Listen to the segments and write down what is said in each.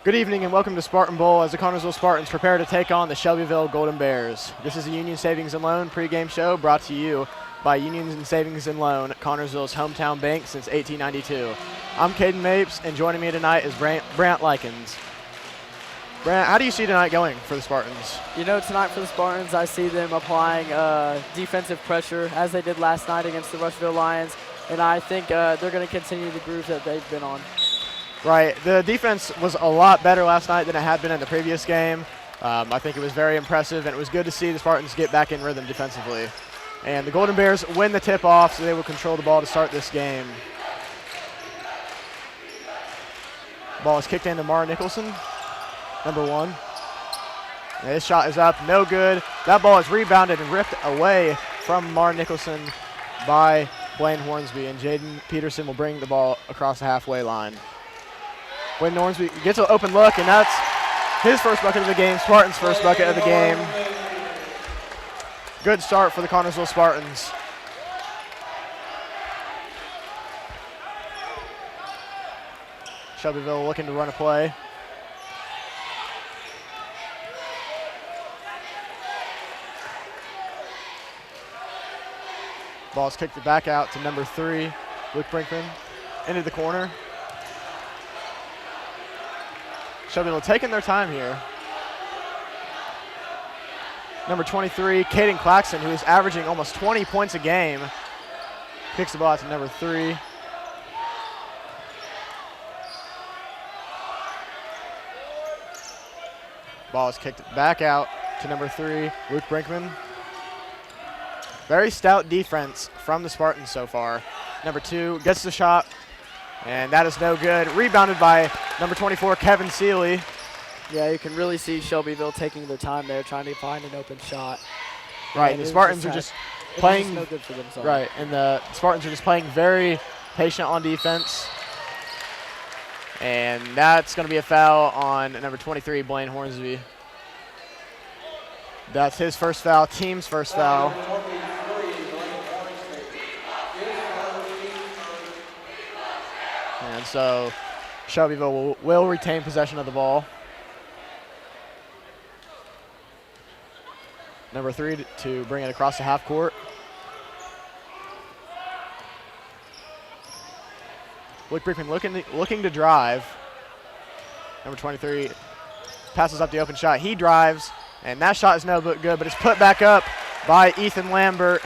Good evening and welcome to Spartan Bowl as the Connersville Spartans prepare to take on the Shelbyville Golden Bears. This is a Union Savings and Loan pregame show brought to you by Union and Savings and Loan, Connersville's hometown bank since 1892. I'm Caden Mapes, and joining me tonight is Brant Likens. Brant, how do you see tonight going for the Spartans? You know, tonight for the Spartans, I see them applying defensive pressure as they did last night against the Rushville Lions, and I think they're going to continue the groove that they've been on. Right. The defense was a lot better last night than it had been in the previous game. I think it was very impressive, and it was good to see the Spartans get back in rhythm defensively. And the Golden Bears win the tip-off, so they will control the ball to start this game. Ball is kicked into Mara Nicholson, number 1. And his shot is up, no good. That ball is rebounded and ripped away from Mara Nicholson by Blaine Hornsby, and Jaden Peterson will bring the ball across the halfway line. Blaine Hornsby gets an open look, and that's his first bucket of the game, Spartans' first bucket of the game. Good start for the Connersville Spartans. Shelbyville looking to run a play. Ball's kicked back out to number 3, Luke Brinkman, into the corner. Shelbyville taking their time here. Number 23, Caden Claxton, who is averaging almost 20 points a game, kicks the ball out to number 3. Ball is kicked back out to number 3, Luke Brinkman. Very stout defense from the Spartans so far. Number 2 gets the shot, and that is no good. Rebounded by number 24, Kevin Seeley. Yeah, you can really see Shelbyville taking their time there, trying to find an open shot. Right, and the Spartans are just playing. No good for themselves. Right, and the Spartans are just playing very patient on defense. And that's going to be a foul on number 23, Blaine Hornsby. That's his first foul, team's first foul. And so Shelbyville will retain possession of the ball. Number 3 to bring it across the half court. Luke Brinkman looking to drive. Number 23 passes up the open shot. He drives, and that shot is no good, but it's put back up by Ethan Lambert,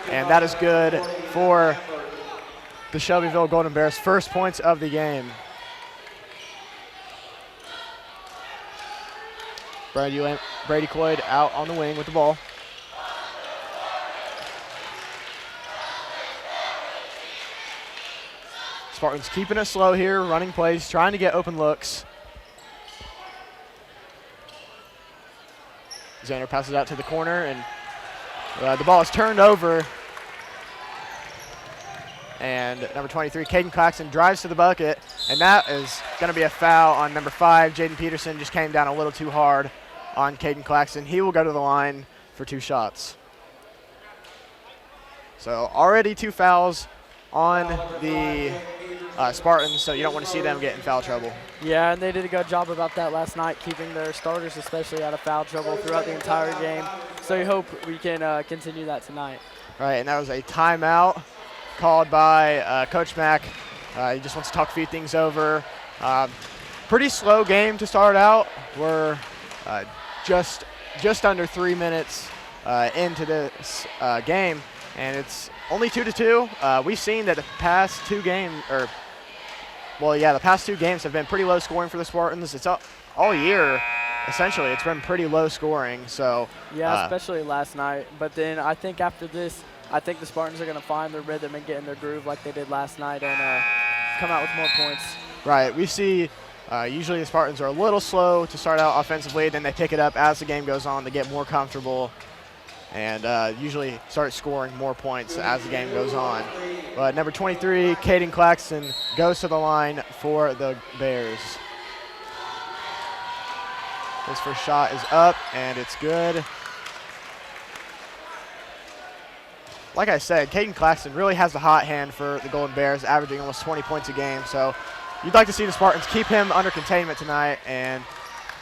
and that is good for the Shelbyville Golden Bears' first points of the game. Brady Cloyd out on the wing with the ball. Spartans keeping it slow here, running plays, trying to get open looks. Xander passes out to the corner, and the ball is turned over. And number 23, Caden Claxton, drives to the bucket, and that is going to be a foul on number 5. Jaden Peterson just came down a little too hard on Caden Claxton. He will go to the line for 2 shots. So already 2 fouls on the Spartans, so you don't want to see them get in foul trouble. Yeah, and they did a good job about that last night, keeping their starters especially out of foul trouble throughout the entire game. So we hope we can continue that tonight. Right, and that was a timeout called by Coach Mack. He just wants to talk a few things over. Pretty slow game to start out. We're just under 3 minutes into this game, and it's only 2-2. We've seen that the past 2 games, the past 2 games have been pretty low scoring for the Spartans. It's all year, essentially. It's been pretty low scoring. So yeah, especially last night. But then I think after this, I think the Spartans are going to find their rhythm and get in their groove like they did last night and come out with more points. Right. We see usually the Spartans are a little slow to start out offensively. Then they pick it up as the game goes on to get more comfortable and usually start scoring more points as the game goes on. But number 23, Caden Claxton, goes to the line for the Bears. His first shot is up, and it's good. Like I said, Caden Claxton really has the hot hand for the Golden Bears, averaging almost 20 points a game. So you'd like to see the Spartans keep him under containment tonight, and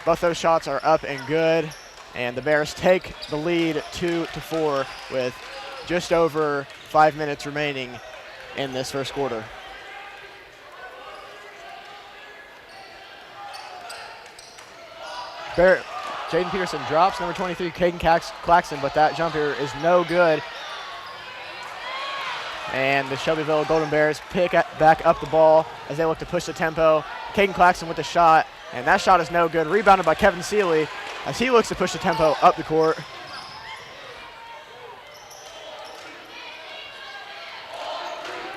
both those shots are up and good, and the Bears take the lead 2-4 with just over 5 minutes remaining in this first quarter. Jaden Peterson drops number 23, Caden Claxton, but that jumper is no good. And the Shelbyville Golden Bears pick back up the ball as they look to push the tempo. Caden Claxton with the shot, and that shot is no good. Rebounded by Kevin Seeley as he looks to push the tempo up the court.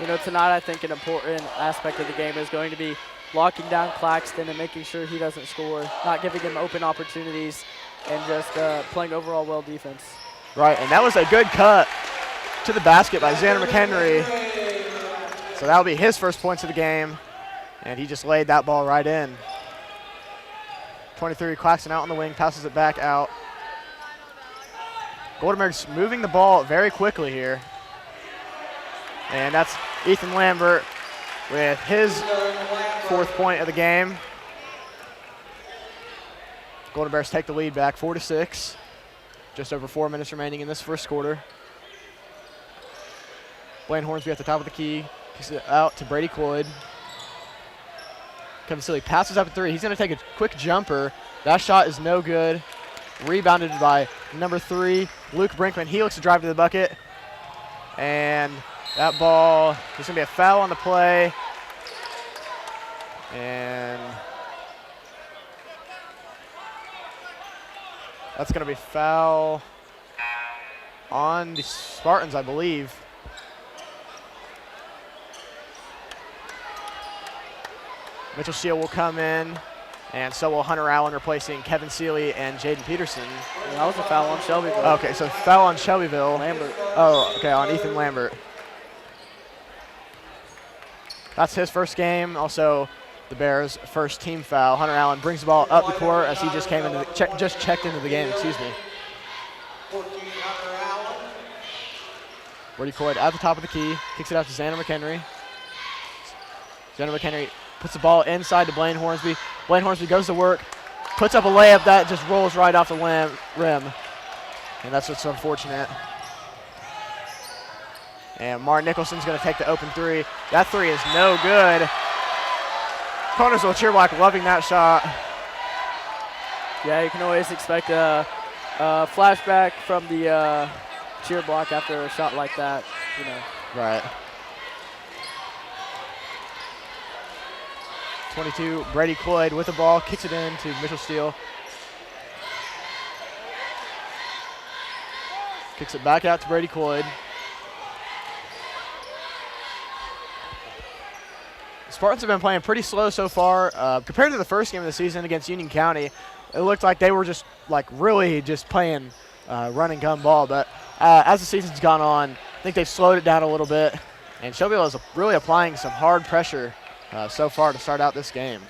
You know, tonight I think an important aspect of the game is going to be locking down Claxton and making sure he doesn't score, not giving him open opportunities, and just playing overall well defense. Right, and that was a good cut to the basket by Xander McHenry. So that'll be his first points of the game, and he just laid that ball right in. 23, Claxton out on the wing, passes it back out. Golden Bears moving the ball very quickly here. And that's Ethan Lambert with his 4th point of the game. Golden Bears take the lead back 4-6. Just over 4 minutes remaining in this first quarter. Blaine Hornsby at the top of the key. Kicks it out to Brady Cloyd. Kevin Seeley passes up a 3. He's going to take a quick jumper. That shot is no good. Rebounded by number 3, Luke Brinkman. He looks to drive to the bucket. And that ball, there's going to be a foul on the play. And that's going to be foul on the Spartans, I believe. Mitchell Steele will come in, and so will Hunter Allen, replacing Kevin Seeley and Jaden Peterson. Yeah, that was a foul on Shelbyville. Okay, so foul on Shelbyville. Lambert. Oh, okay, on Ethan Lambert. That's his first game. Also, the Bears' first team foul. Hunter Allen brings the ball up the court as he just came into just checked into the game. Excuse me. Brady Cloyd at the top of the key, kicks it out to Xander McHenry. Xander McHenry puts the ball inside to Blaine Hornsby. Blaine Hornsby goes to work, puts up a layup that just rolls right off the rim. And that's what's unfortunate. And Martin Nicholson's going to take the open 3. That 3 is no good. Connersville cheerblock loving that shot. Yeah, you can always expect a flashback from the cheer block after a shot like that, you know. Right. 22, Brady Cloyd with the ball, kicks it in to Mitchell Steele. Kicks it back out to Brady Cloyd. The Spartans have been playing pretty slow so far. Compared to the first game of the season against Union County, it looked like they were just really just playing run and gun ball. But as the season's gone on, I think they've slowed it down a little bit. And Shelbyville is really applying some hard pressure so far to start out this game.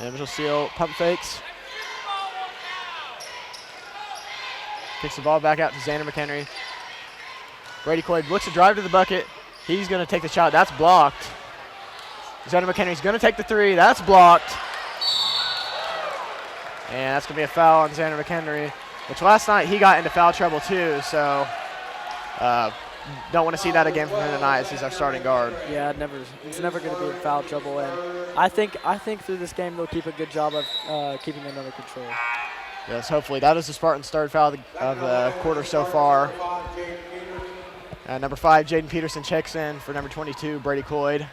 And Mitchell Steele pump fakes. Kicks the ball back out to Xander McHenry. Brady Cloyd looks to drive to the bucket. He's going to take the shot. That's blocked. Xander McHenry's going to take the 3. That's blocked. And that's going to be a foul on Xander McHenry, which last night he got into foul trouble too, so don't want to see that again from him tonight as he's our starting guard. Yeah, it's never going to be in foul trouble, and I think through this game they'll keep a good job of keeping it under control. Yes, hopefully. That is the Spartans' third foul of the quarter so far. Number 5, Jaden Peterson checks in for number 22, Brady Cloyd.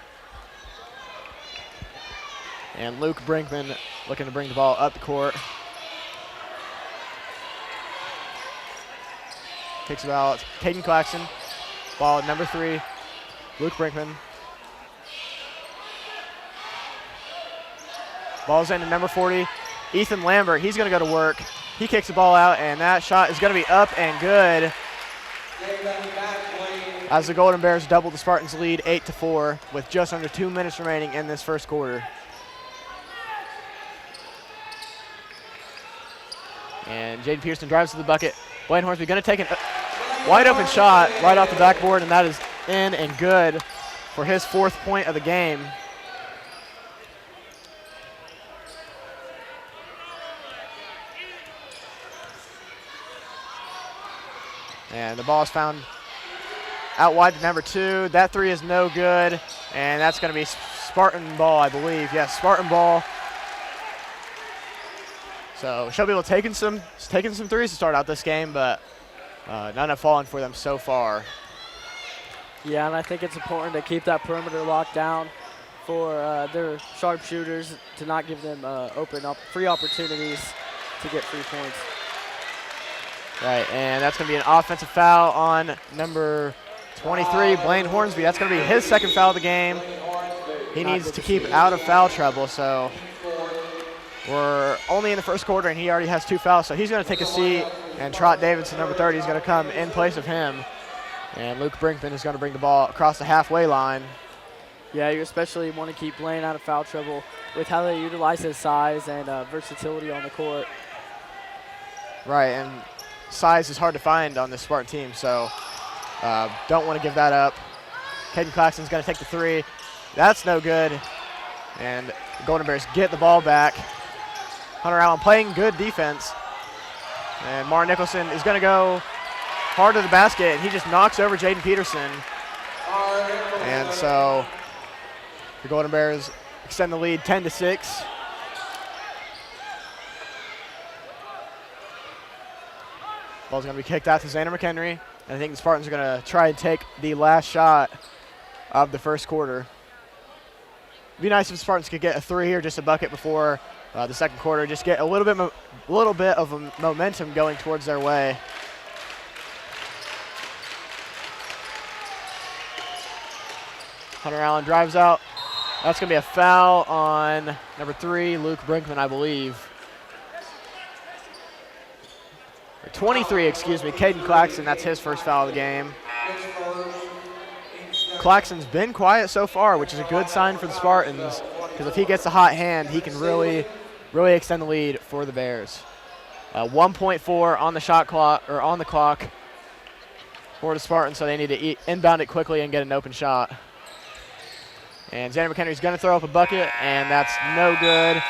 And Luke Brinkman looking to bring the ball up the court. Kicks it out. Caden Claxton. Ball at number 3, Luke Brinkman. Ball's into number 40, Ethan Lambert. He's going to go to work. He kicks the ball out, and that shot is going to be up and good. As the Golden Bears double the Spartans' lead 8-4 with just under 2 minutes remaining in this first quarter. And Jaden Pearson drives to the bucket. Blaine Hornsby going to take a wide open shot right off the backboard, and that is in and good for his 4th point of the game. And the ball is found out wide to number 2. That 3 is no good, and that's going to be Spartan ball, I believe. Yes, Spartan ball. So Shelbyville taking some threes to start out this game, but none have fallen for them so far. Yeah, and I think it's important to keep that perimeter locked down for their sharpshooters to not give them free opportunities to get free points. Right, and that's going to be an offensive foul on number 23, Blaine Hornsby. That's going to be his 2nd foul of the game. He needs to keep out of foul trouble, so we're only in the 1st quarter, and he already has 2 fouls, so he's going to take a seat, and Trot Davidson, number 30, is going to come in place of him. And Luke Brinkman is going to bring the ball across the halfway line. Yeah, you especially want to keep Blaine out of foul trouble with how they utilize his size and versatility on the court. Right, and size is hard to find on this Spartan team, so don't want to give that up. Caden Claxton's going to take the 3. That's no good. And the Golden Bears get the ball back. Hunter Allen playing good defense. And Martin Nicholson is going to go hard to the basket, and he just knocks over Jaden Peterson. And so the Golden Bears extend the lead 10-6. Ball's going to be kicked out to Xander McHenry. And I think the Spartans are going to try and take the last shot of the 1st quarter. It'd be nice if the Spartans could get a 3 or just a bucket before the 2nd quarter. Just get a little bit of a momentum going towards their way. Hunter Allen drives out. That's going to be a foul on number 3, Luke Brinkman, I believe. 23, excuse me, Caden Claxton. That's his 1st foul of the game. Claxton's been quiet so far, which is a good sign for the Spartans, because if he gets a hot hand, he can really extend the lead for the Bears. 1.4 on the shot clock, or on the clock for the Spartans, so they need to inbound it quickly and get an open shot. And Xander McHenry's going to throw up a bucket, and that's no good.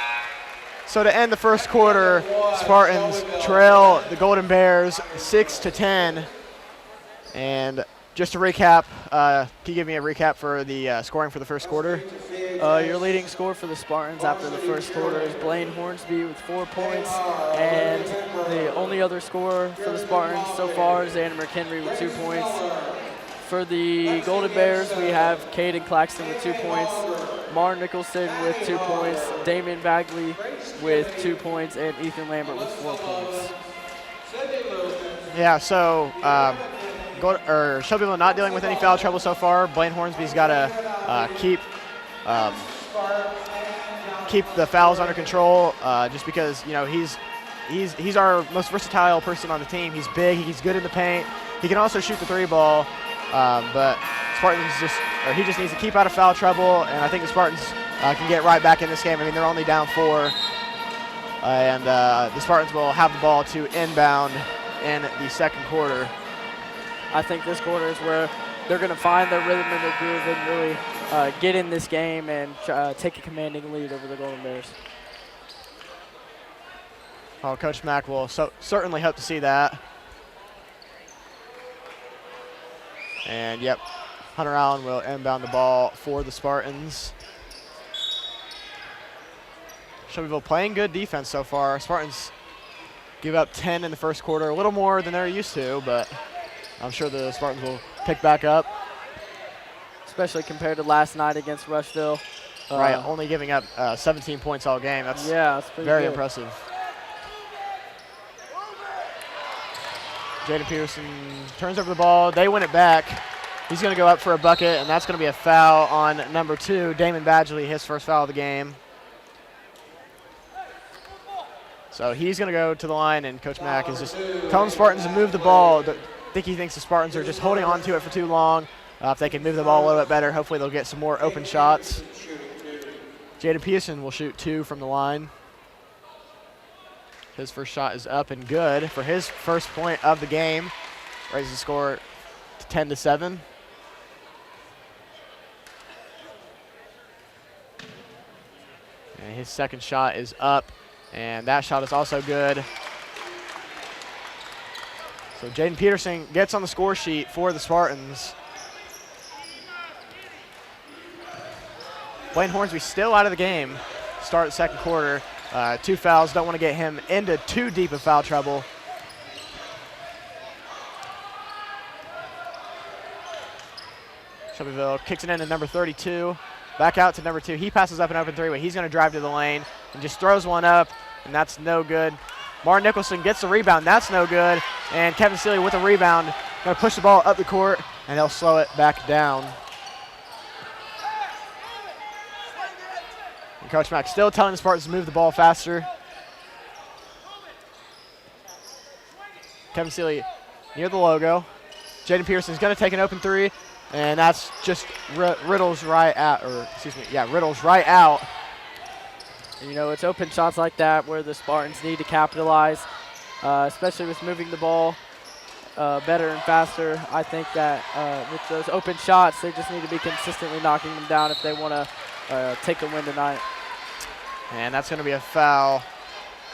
So to end the 1st quarter, Spartans trail the Golden Bears 6-10. And just to recap, can you give me a recap for the scoring for the 1st quarter? Your leading score for the Spartans after the 1st quarter is Blaine Hornsby with 4 points, and the only other scorer for the Spartans so far is Xander McHenry with 2 points. For the Golden Bears, we have Caden Claxton with 2 points, Martin Nicholson with 2 points, Damon Bagley with 2 points, and Ethan Lambert with 4 points. Yeah, so Shelbyville not dealing with any foul trouble so far. Blaine Hornsby's got to keep the fouls under control, just because he's our most versatile person on the team. He's big, he's good in the paint. He can also shoot the 3 ball. But Spartans he just needs to keep out of foul trouble, and I think the Spartans can get right back in this game. I mean, they're only down 4, and the Spartans will have the ball to inbound in the 2nd quarter. I think this quarter is where they're going to find their rhythm and their groove and really get in this game and take a commanding lead over the Golden Bears. Oh, Coach Mack will certainly hope to see that. And, yep, Hunter Allen will inbound the ball for the Spartans. Shelbyville playing good defense so far. Spartans give up 10 in the 1st quarter, a little more than they're used to, but I'm sure the Spartans will pick back up. Especially compared to last night against Rushville. Right, only giving up 17 points all game. That's very impressive. Jaden Peterson turns over the ball. They win it back. He's going to go up for a bucket, and that's going to be a foul on number 2, Damon Badgley, his 1st foul of the game. So he's going to go to the line, and Coach Mack is just telling the Spartans to move the ball. I think he thinks the Spartans are just holding on to it for too long. If they can move the ball a little bit better, hopefully they'll get some more open shots. Jaden Peterson will shoot 2 from the line. His 1st shot is up and good for his 1st point of the game. Raises the score to 10-7. And his second shot is up, and that shot is also good. So Jaden Peterson gets on the score sheet for the Spartans. Blaine Hornsby still out of the game. Start the second quarter. 2 fouls. Don't want to get him into too deep of foul trouble. Shelbyville kicks it in to number 32. Back out to number 2. He passes up an open three, but he's going to drive to the lane and just throws one up, and that's no good. Martin Nicholson gets the rebound. That's no good. And Kevin Seeley with the rebound. Going to push the ball up the court, and they'll slow it back down. And Coach Mack still telling the Spartans to move the ball faster. Kevin Seeley near the logo. Jaden Peterson's going to take an open three, and that's just Riddle's right out, Riddle's right out. You know, it's open shots like that where the Spartans need to capitalize, especially with moving the ball better and faster. I think that with those open shots, they just need to be consistently knocking them down if they want to take the win tonight. And that's going to be a foul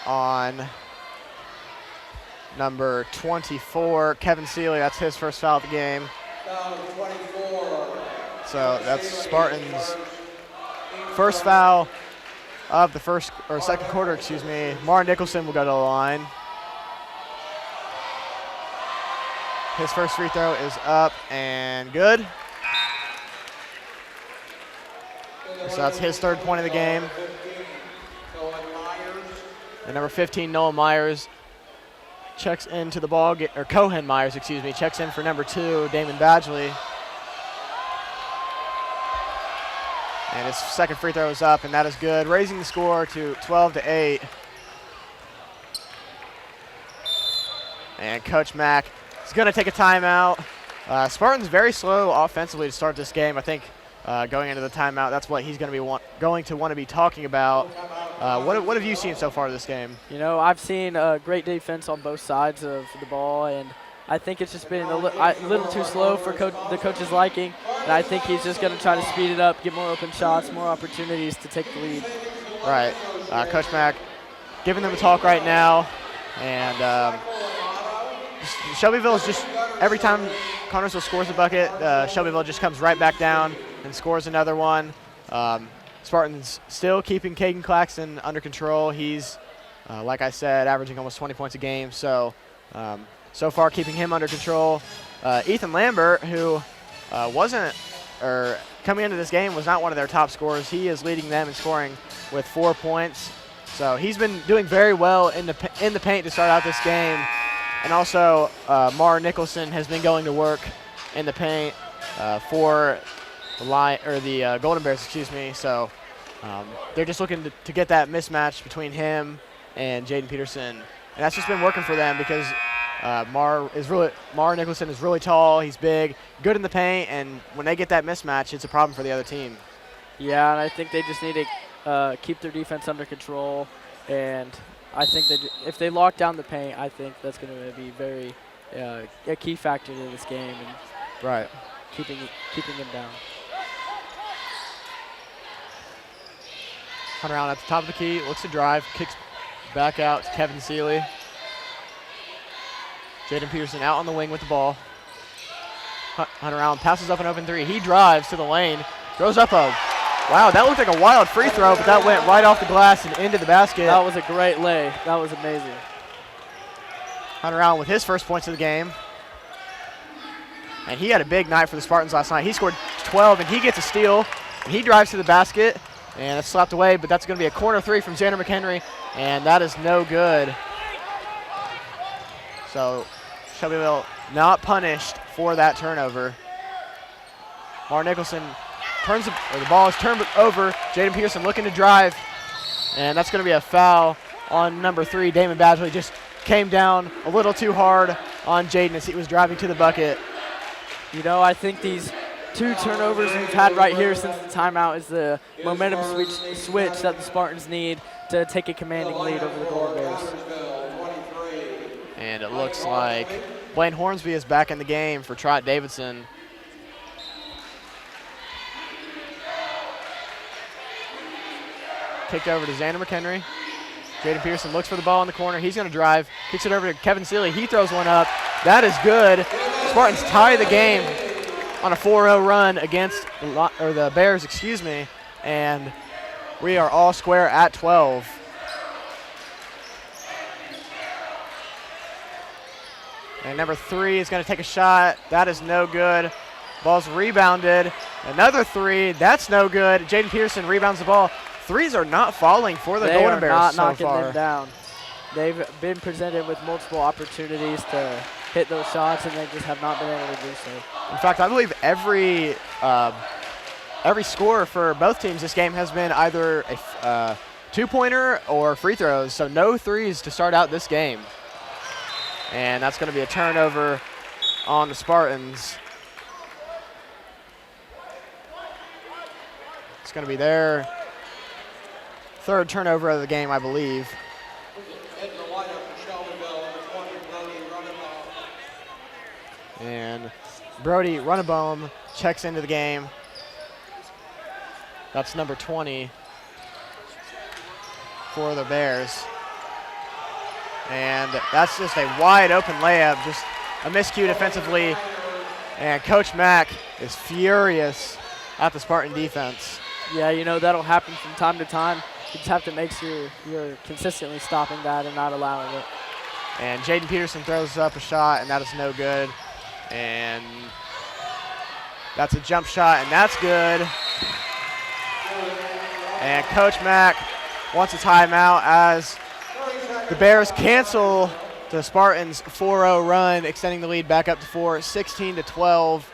on number 24, Kevin Seeley. That's his first foul of the game. Foul 24. So that's Spartans' first foul of the second quarter, excuse me. Martin Nicholson will go to the line. His first free throw is up and good. So that's his third point of the game. And number 15, Noah Myers, checks into the ball, Cohen Myers, excuse me, checks in for number 2, Damon Badgley. And his second free throw is up, and that is good, raising the score to 12-8. And Coach Mack is going to take a timeout. Spartans very slow offensively to start this game. I think going into the timeout, that's what he's going to want to be talking about. What have you seen so far this game? You know, I've seen great defense on both sides of the ball, and I think it's just been a little too slow for the coach's liking, and I think he's just going to try to speed it up, get more open shots, more opportunities to take the lead. Right. Coach Mack giving them a talk right now, and Shelbyville is just, every time Connersville scores a bucket, Shelbyville just comes right back down and scores another one. Spartans still keeping Caden Claxton under control. He's, like I said, averaging almost 20 points a game. So, so far keeping him under control. Ethan Lambert, who coming into this game was not one of their top scorers. He is leading them in scoring with 4 points. So he's been doing very well in the paint to start out this game. And also, Mar Nicholson has been going to work in the paint for the Golden Bears, excuse me. So they're just looking to get that mismatch between him and Jaden Peterson, and that's just been working for them because Mar Nicholson is really tall. He's big, good in the paint, and when they get that mismatch, it's a problem for the other team. Yeah, and I think they just need to keep their defense under control, and I think that if they lock down the paint, I think that's going to be very a key factor to this game, and right, keeping them down. Hunter Allen at the top of the key, looks to drive, kicks back out to Kevin Seeley. Jaden Peterson out on the wing with the ball. Hunter Allen passes up an open three. He drives to the lane, throws up wow, that looked like a wild free throw, but that went right off the glass and into the basket. That was a great lay. That was amazing. Hunter Allen with his first points of the game. And he had a big night for the Spartans last night. He scored 12, and he gets a steal. And he drives to the basket, and it's slapped away, but that's going to be a corner three from Xander McHenry, and that is no good. So Shelbyville not punished for that turnover. Mar Nicholson the ball is turned over. Jaden Peterson looking to drive, and that's going to be a foul on number 3. Damon Badgley just came down a little too hard on Jaden as he was driving to the bucket. You know, I think these 2 turnovers we've had right here since the timeout is the momentum switch that the Spartans need to take a commanding lead over the Golden Bears. And it looks like Blaine Hornsby is back in the game for Trot Davidson. kicked over to Xander McHenry. Jaden Pearson looks for the ball in the corner. He's going to drive, kicks it over to Kevin Seeley. He throws one up. That is good. Spartans tie the game on a 4-0 run against the Bears, and we are all square at 12. And number 3 is going to take a shot. That is no good. Ball's rebounded. Another 3. That's no good. Jaden Pearson rebounds the ball. Threes are not falling for the Golden Bears so far. They are not knocking them down. They've been presented with multiple opportunities to hit those shots, and they just have not been able to do so. In fact, I believe every score for both teams this game has been either a two-pointer or free throws, so no threes to start out this game. And that's going to be a turnover on the Spartans. It's going to be their third turnover of the game, I believe. In the lineup for Shelbyville, number 20, Brody Runnebohm. And Brody Runnebohm checks into the game. That's number 20 for the Bears. And that's just a wide open layup, just a miscue defensively. And Coach Mack is furious at the Spartan defense. Yeah, you know, that'll happen from time to time. You just have to make sure you're consistently stopping that and not allowing it. And Jaden Peterson throws up a shot, and that is no good. And that's a jump shot, and that's good. And Coach Mack wants a timeout as the Bears cancel the Spartans' 4-0 run, extending the lead back up to 4, 16-12. So,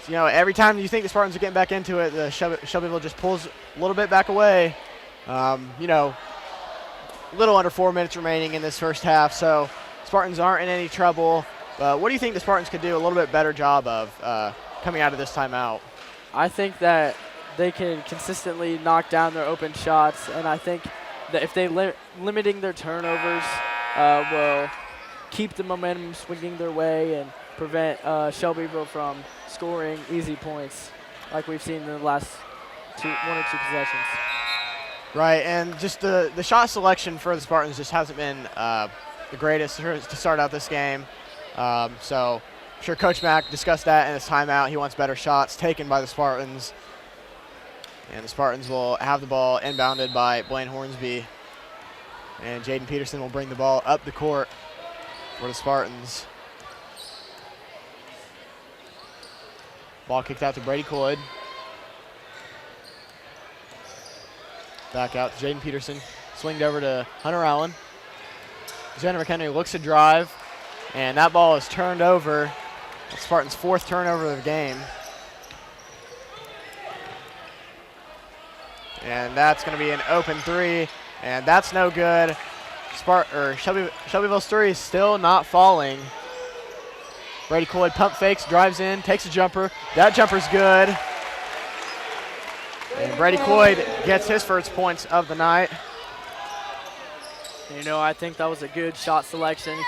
you know, every time you think the Spartans are getting back into it, the Shelbyville just pulls a little bit back away. You know, a little under 4 minutes remaining in this first half, so Spartans aren't in any trouble. But what do you think the Spartans could do a little bit better job of coming out of this timeout? I think that they can consistently knock down their open shots, and I think that if they limiting their turnovers will keep the momentum swinging their way and prevent Shelbyville from scoring easy points like we've seen in the last one or two possessions. Right, and just the shot selection for the Spartans just hasn't been the greatest to start out this game. So I'm sure Coach Mack discussed that in his timeout. He wants better shots taken by the Spartans. And the Spartans will have the ball inbounded by Blaine Hornsby. And Jaden Peterson will bring the ball up the court for the Spartans. Ball kicked out to Brady Cloyd. Back out to Jaden Peterson. Swinged over to Hunter Allen. Xander McHenry looks to drive. And that ball is turned over. That's Spartans' 4th turnover of the game. And that's going to be an open 3, and that's no good. Shelbyville's 3 is still not falling. Brady Cloyd pump fakes, drives in, takes a jumper. That jumper's good. And Brady Cloyd gets his first points of the night. You know, I think that was a good shot selection.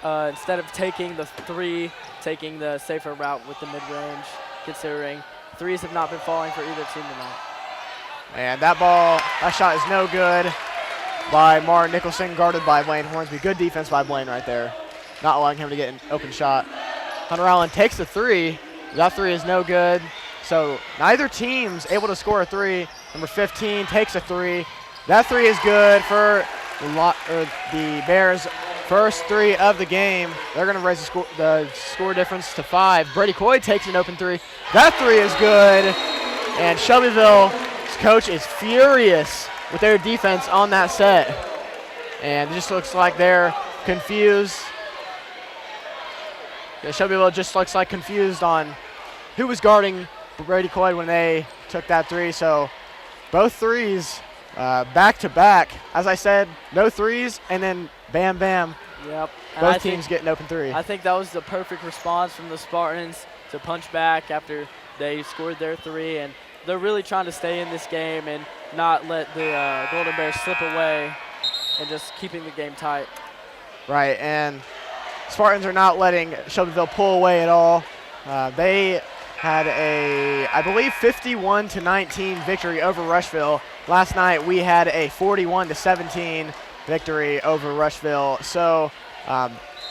Instead of taking the 3, taking the safer route with the mid-range, considering threes have not been falling for either team tonight. And that shot is no good by Martin Nicholson, guarded by Blaine Hornsby. Good defense by Blaine right there, not allowing him to get an open shot. Hunter Allen takes the 3. That 3 is no good. So neither team's able to score a 3. Number 15 takes a 3. That 3 is good for the Bears' first 3 of the game. They're going to raise the score difference to 5. Brady Cloyd takes an open 3. That 3 is good. And Shelbyville's coach is furious with their defense on that set. And it just looks like they're confused. Yeah, Shelbyville just looks like confused on who was guarding Brady Cloyd when they took that 3. So both 3s back to back. As I said, no 3s, and then bam, bam. Yep. Both teams getting open 3. I think that was the perfect response from the Spartans to punch back after they scored their 3, and they're really trying to stay in this game and not let the Golden Bears slip away and just keeping the game tight. Right, and Spartans are not letting Shelbyville pull away at all. They had a, I believe, 51-19 victory over Rushville. Last night we had a 41-17 victory over Rushville. So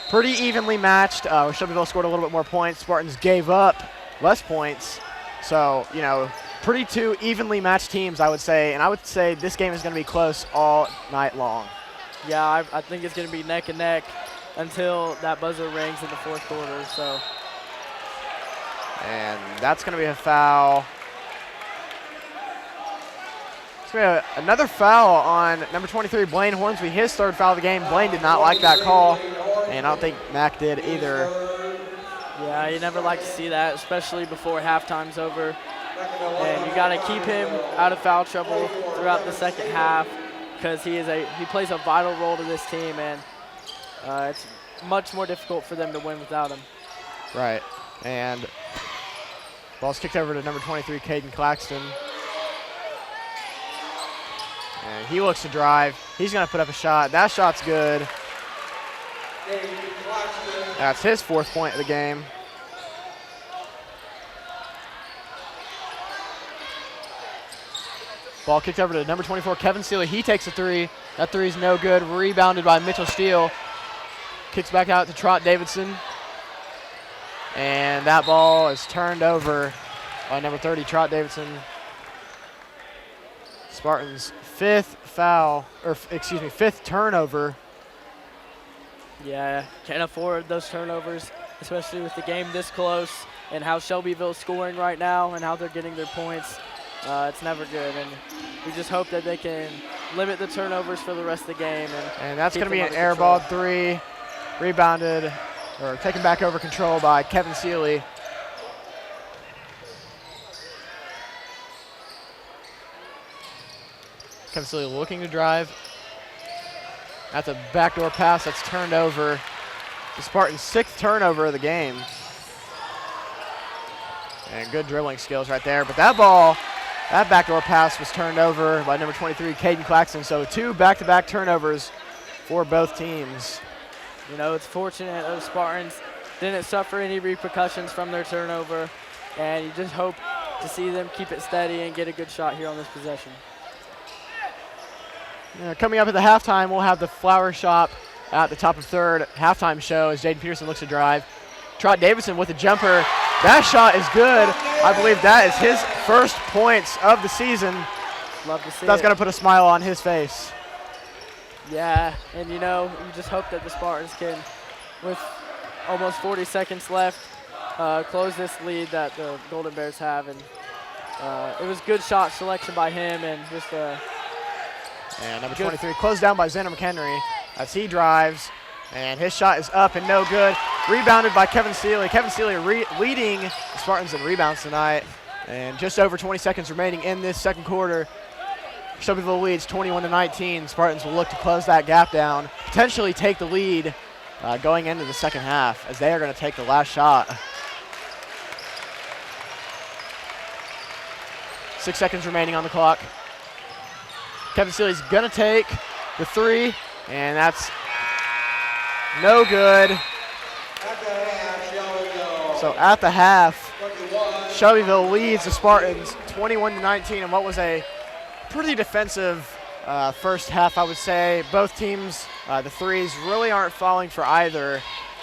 pretty evenly matched. Shelbyville scored a little bit more points. Spartans gave up less points. So, you know, pretty two evenly matched teams, I would say. And I would say this game is going to be close all night long. Yeah, I think it's going to be neck and neck until that buzzer rings in the fourth quarter. So. And that's going to be a foul. It's going to be another foul on number 23, Blaine Hornsby, his third foul of the game. Blaine did not like that call, and I don't think Mac did either. Yeah, you never like to see that, especially before halftime's over. And you got to keep him out of foul trouble throughout the second half because he plays a vital role to this team, and it's much more difficult for them to win without him. Right, and ball's kicked over to number 23, Caden Claxton. And he looks to drive. He's going to put up a shot. That shot's good. That's his fourth point of the game. Ball kicked over to number 24, Kevin Seeley. He takes a three. That three's no good. Rebounded by Mitchell Steele. Kicks back out to Trot Davidson. And that ball is turned over by number 30, Trot Davidson. Spartans' fifth turnover. Yeah, can't afford those turnovers, especially with the game this close and how Shelbyville's scoring right now and how they're getting their points. It's never good, and we just hope that they can limit the turnovers for the rest of the game. And that's going to be an airball three, rebounded or taken back over control by Kevin Seeley. Kevin Seeley looking to drive. That's a backdoor pass that's turned over. The Spartans' sixth turnover of the game. And good dribbling skills right there. But that ball, that backdoor pass was turned over by number 23, Caden Claxton. So two back-to-back turnovers for both teams. You know, it's fortunate those Spartans didn't suffer any repercussions from their turnover. And you just hope to see them keep it steady and get a good shot here on this possession. Coming up at the halftime, we'll have the Flower Shop at the top of third halftime show as Jaden Peterson looks to drive. Trot Davidson with a jumper. That shot is good. I believe that is his first points of the season. Love to see That's it. going to put a smile on his face. Yeah, and you know, you just hope that the Spartans can, with almost 40 seconds left, close this lead that the Golden Bears have. And it was good shot selection by him, and just and number 23 closed down by Xander McHenry as he drives, and his shot is up and no good. Rebounded by Kevin Seeley. Kevin Seeley leading the Spartans in rebounds tonight, and just over 20 seconds remaining in this second quarter. Shelbyville leads 21-19. Spartans will look to close that gap down, potentially take the lead going into the second half as they are going to take the last shot. 6 seconds remaining on the clock. Kevin Seeley's going to take the three, and that's no good. So at the half, Shelbyville leads the Spartans 21-19 in what was a pretty defensive first half, I would say. Both teams, the threes really aren't falling for either.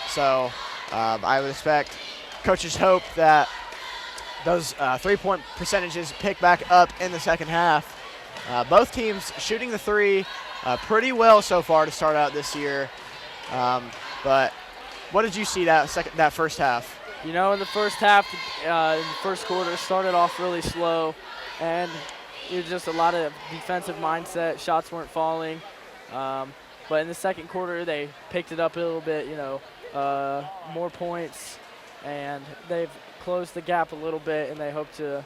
So I would expect, coaches hope that those three-point percentages pick back up in the second half. Both teams shooting the three pretty well so far to start out this year. But what did you see that first half? You know, in the first half, in the first quarter, started off really slow, and it was just a lot of defensive mindset. Shots weren't falling. But in the second quarter, they picked it up a little bit, you know, more points, and they've closed the gap a little bit, and they hope to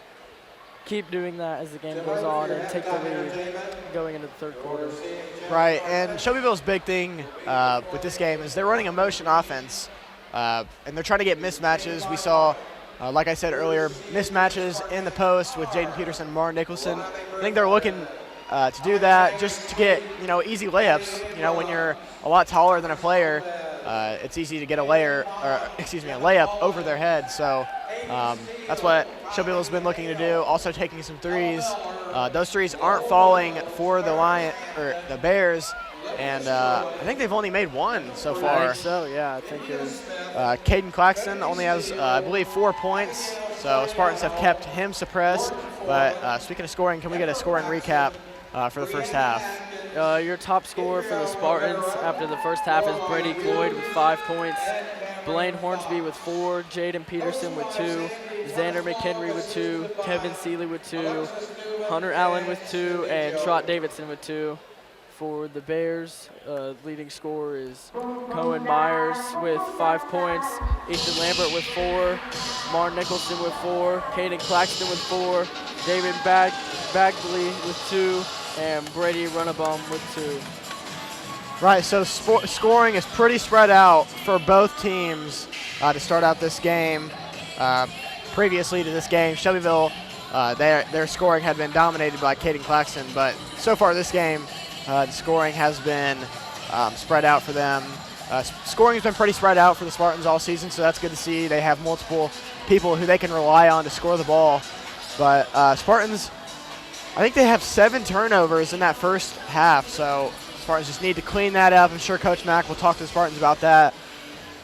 keep doing that as the game goes on and take the lead going into the third quarter. Right, and Shelbyville's big thing with this game is they're running a motion offense, and they're trying to get mismatches. We saw, like I said earlier, mismatches in the post with Jaden Peterson and Martin Nicholson. I think they're looking to do that just to get, you know, easy layups. You know, when you're a lot taller than a player, it's easy to get a layup over their head. So That's what Shelbyville's been looking to do. Also taking some threes. Those threes aren't falling for the Bears, and I think they've only made one so far. I think so, yeah. I think it was. Caden Claxton only has, I believe, 4 points. So Spartans have kept him suppressed. But speaking of scoring, can we get a scoring recap for the first half? Your top scorer for the Spartans after the first half is Brady Cloyd with 5 points, Blaine Hornsby with 4, Jaden Peterson with 2, Xander McHenry with 2, Kevin Seeley with 2, Hunter Allen with 2, and Trot Davidson with 2. For the Bears, leading scorer is Cohen Myers with 5 points, Ethan Lambert with 4, Martin Nicholson with 4, Caden Claxton with 4, David Bagley with 2, and Brady Runnebaum with 2. Right, so scoring is pretty spread out for both teams to start out this game. Previously to this game, Shelbyville, their scoring had been dominated by Caden Claxton, but so far this game, the scoring has been spread out for them. Scoring has been pretty spread out for the Spartans all season, so that's good to see. They have multiple people who they can rely on to score the ball. But Spartans, I think they have 7 turnovers in that first half, so Spartans just need to clean that up. I'm sure Coach Mack will talk to the Spartans about that.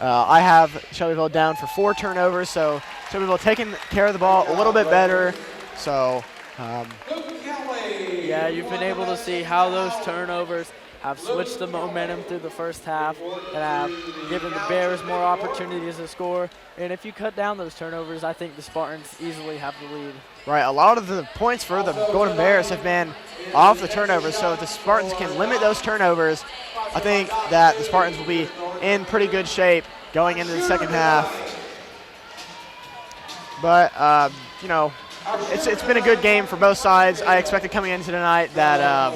I have Shelbyville down for 4 turnovers, so Shelbyville taking care of the ball a little bit better. So, yeah, you've been able to see how those turnovers have switched the momentum through the first half and have given the Bears more opportunities to score. And if you cut down those turnovers, I think the Spartans easily have the lead. Right, a lot of the points for the Golden Bears have been off the turnovers, so if the Spartans can limit those turnovers, I think that the Spartans will be in pretty good shape going into the second half. But, you know, it's been a good game for both sides. I expected coming into tonight that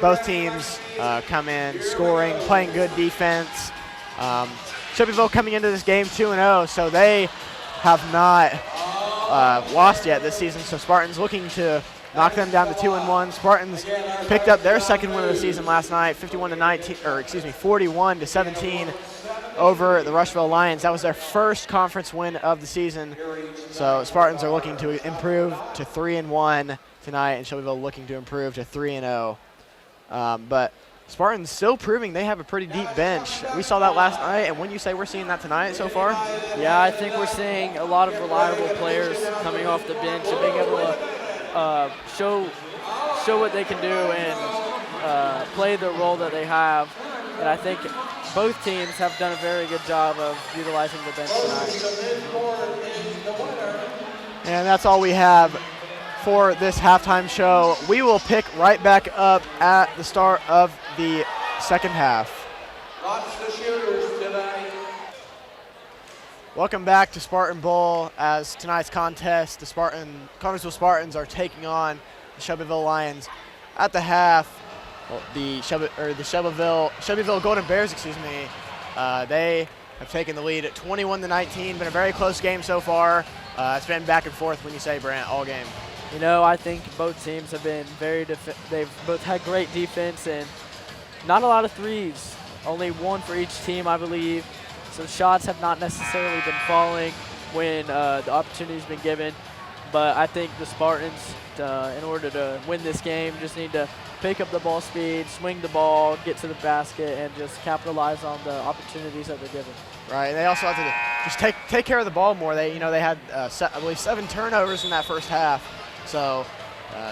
both teams come in scoring, playing good defense. Shelbyville coming into this game 2-0, so they have not lost yet this season. So Spartans looking to knock them down to 2-1. Spartans picked up their second win of the season last night, 41-17 over the Rushville Lions. That was their first conference win of the season. So Spartans are looking to improve to 3-1 tonight, and Shelbyville looking to improve to 3-0. But Spartans still proving they have a pretty deep bench. We saw that last night, and wouldn't you say we're seeing that tonight so far? Yeah, I think we're seeing a lot of reliable players coming off the bench and being able to show what they can do and play the role that they have. And I think both teams have done a very good job of utilizing the bench tonight. And that's all we have for this halftime show. We will pick right back up at the start of the second half. Watch the shooters tonight. Welcome back to Spartan Bowl. As tonight's contest, the Connersville Spartans are taking on the Shelbyville Lions. At the half, the Shelbyville Golden Bears, they have taken the lead at 21-19. Been a very close game so far. It's been back and forth, when you say, Brant, all game. You know, I think both teams have been they've both had great defense and not a lot of threes. Only 1 for each team, I believe. So shots have not necessarily been falling when the opportunity's been given. But I think the Spartans, in order to win this game, just need to pick up the ball speed, swing the ball, get to the basket, and just capitalize on the opportunities that they're given. Right. They also have to just take care of the ball more. They had I believe 7 turnovers in that first half. So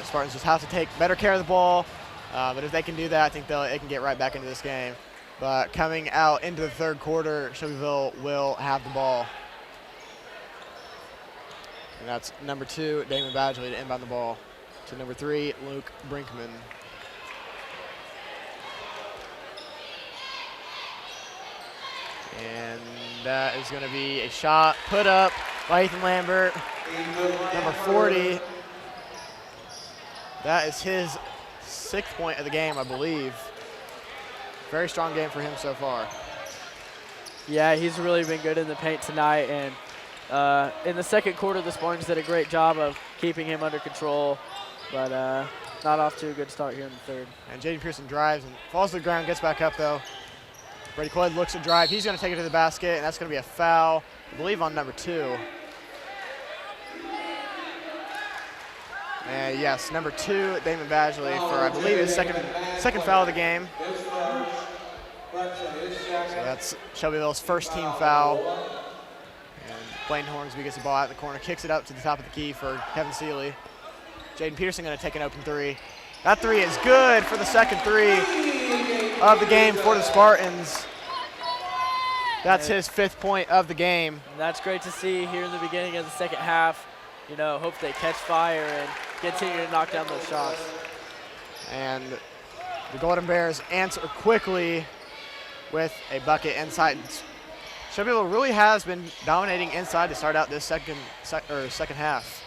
Spartans just have to take better care of the ball. But if they can do that, I think they can get right back into this game. But coming out into the third quarter, Shelbyville will have the ball. And that's number 2, Damon Badgley, to inbound the ball to number 3, Luke Brinkman. And that is going to be a shot put up by Ethan Lambert, number 40. That is his 6th point of the game, I believe. Very strong game for him so far. Yeah, he's really been good in the paint tonight. And in the second quarter, the Spartans did a great job of keeping him under control. But not off to a good start here in the third. And Jaden Pearson drives and falls to the ground, gets back up, though. Brady Cloyd looks to drive. He's going to take it to the basket, and that's going to be a foul, I believe, on number 2. And yes, number 2, Damon Badgley for, I believe, his second foul of the game. So that's Shelbyville's first team foul. And Blaine Hornsby gets the ball out in the corner, kicks it up to the top of the key for Kevin Seeley. Jaden Peterson going to take an open 3. That 3 is good for the second 3 of the game for the Spartans. That's his 5th point of the game. And that's great to see here in the beginning of the second half. You know, hope they catch fire and continue to knock down those shots. And the Golden Bears answer quickly with a bucket inside. Shelbyville really has been dominating inside to start out this second half.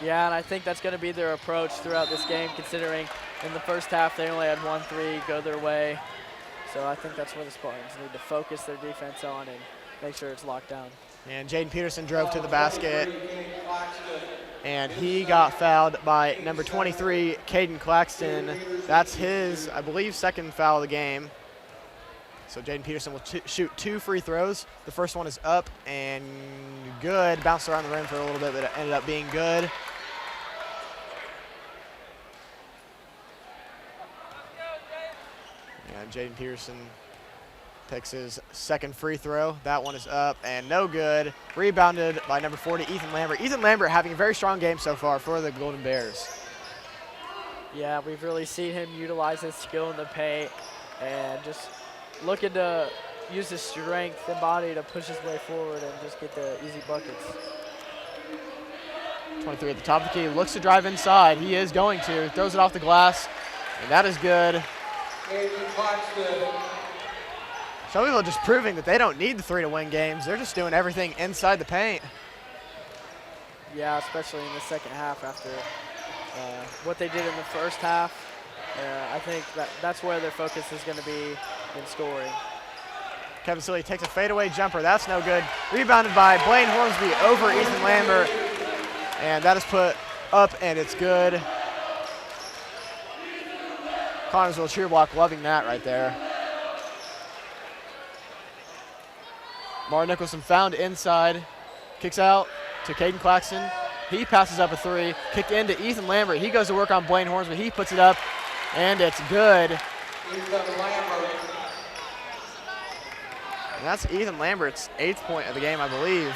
Yeah, and I think that's going to be their approach throughout this game, considering in the first half they only had 1 3 go their way. So I think that's where the Spartans need to focus their defense on and make sure it's locked down. And Jaden Peterson drove to the basket, and he got fouled by number 23, Caden Claxton. That's his, I believe, second foul of the game. So Jaden Peterson will shoot 2 free throws. The first one is up and good. Bounced around the rim for a little bit, but it ended up being good. And Jaden Peterson takes his second free throw. That one is up and no good. Rebounded by number 40, Ethan Lambert. Ethan Lambert having a very strong game so far for the Golden Bears. Yeah, we've really seen him utilize his skill in the paint and just looking to use his strength and body to push his way forward and just get the easy buckets. 23 at the top of the key, looks to drive inside. He is going to, throws it off the glass, and that is good. Shelbyville just proving that they don't need the 3 to win games. They're just doing everything inside the paint. Yeah, especially in the second half after what they did in the first half. I think that's where their focus is going to be in scoring. Kevin Seeley takes a fadeaway jumper. That's no good. Rebounded by Blaine Hornsby over Ethan Lambert. And that is put up, and it's good. Connorsville cheer block loving that right there. Mara Nicholson found inside. Kicks out to Caden Claxton. He passes up a 3. Kicked into Ethan Lambert. He goes to work on Blaine Hornsby. He puts it up, and it's good. And that's Ethan Lambert's 8th point of the game, I believe.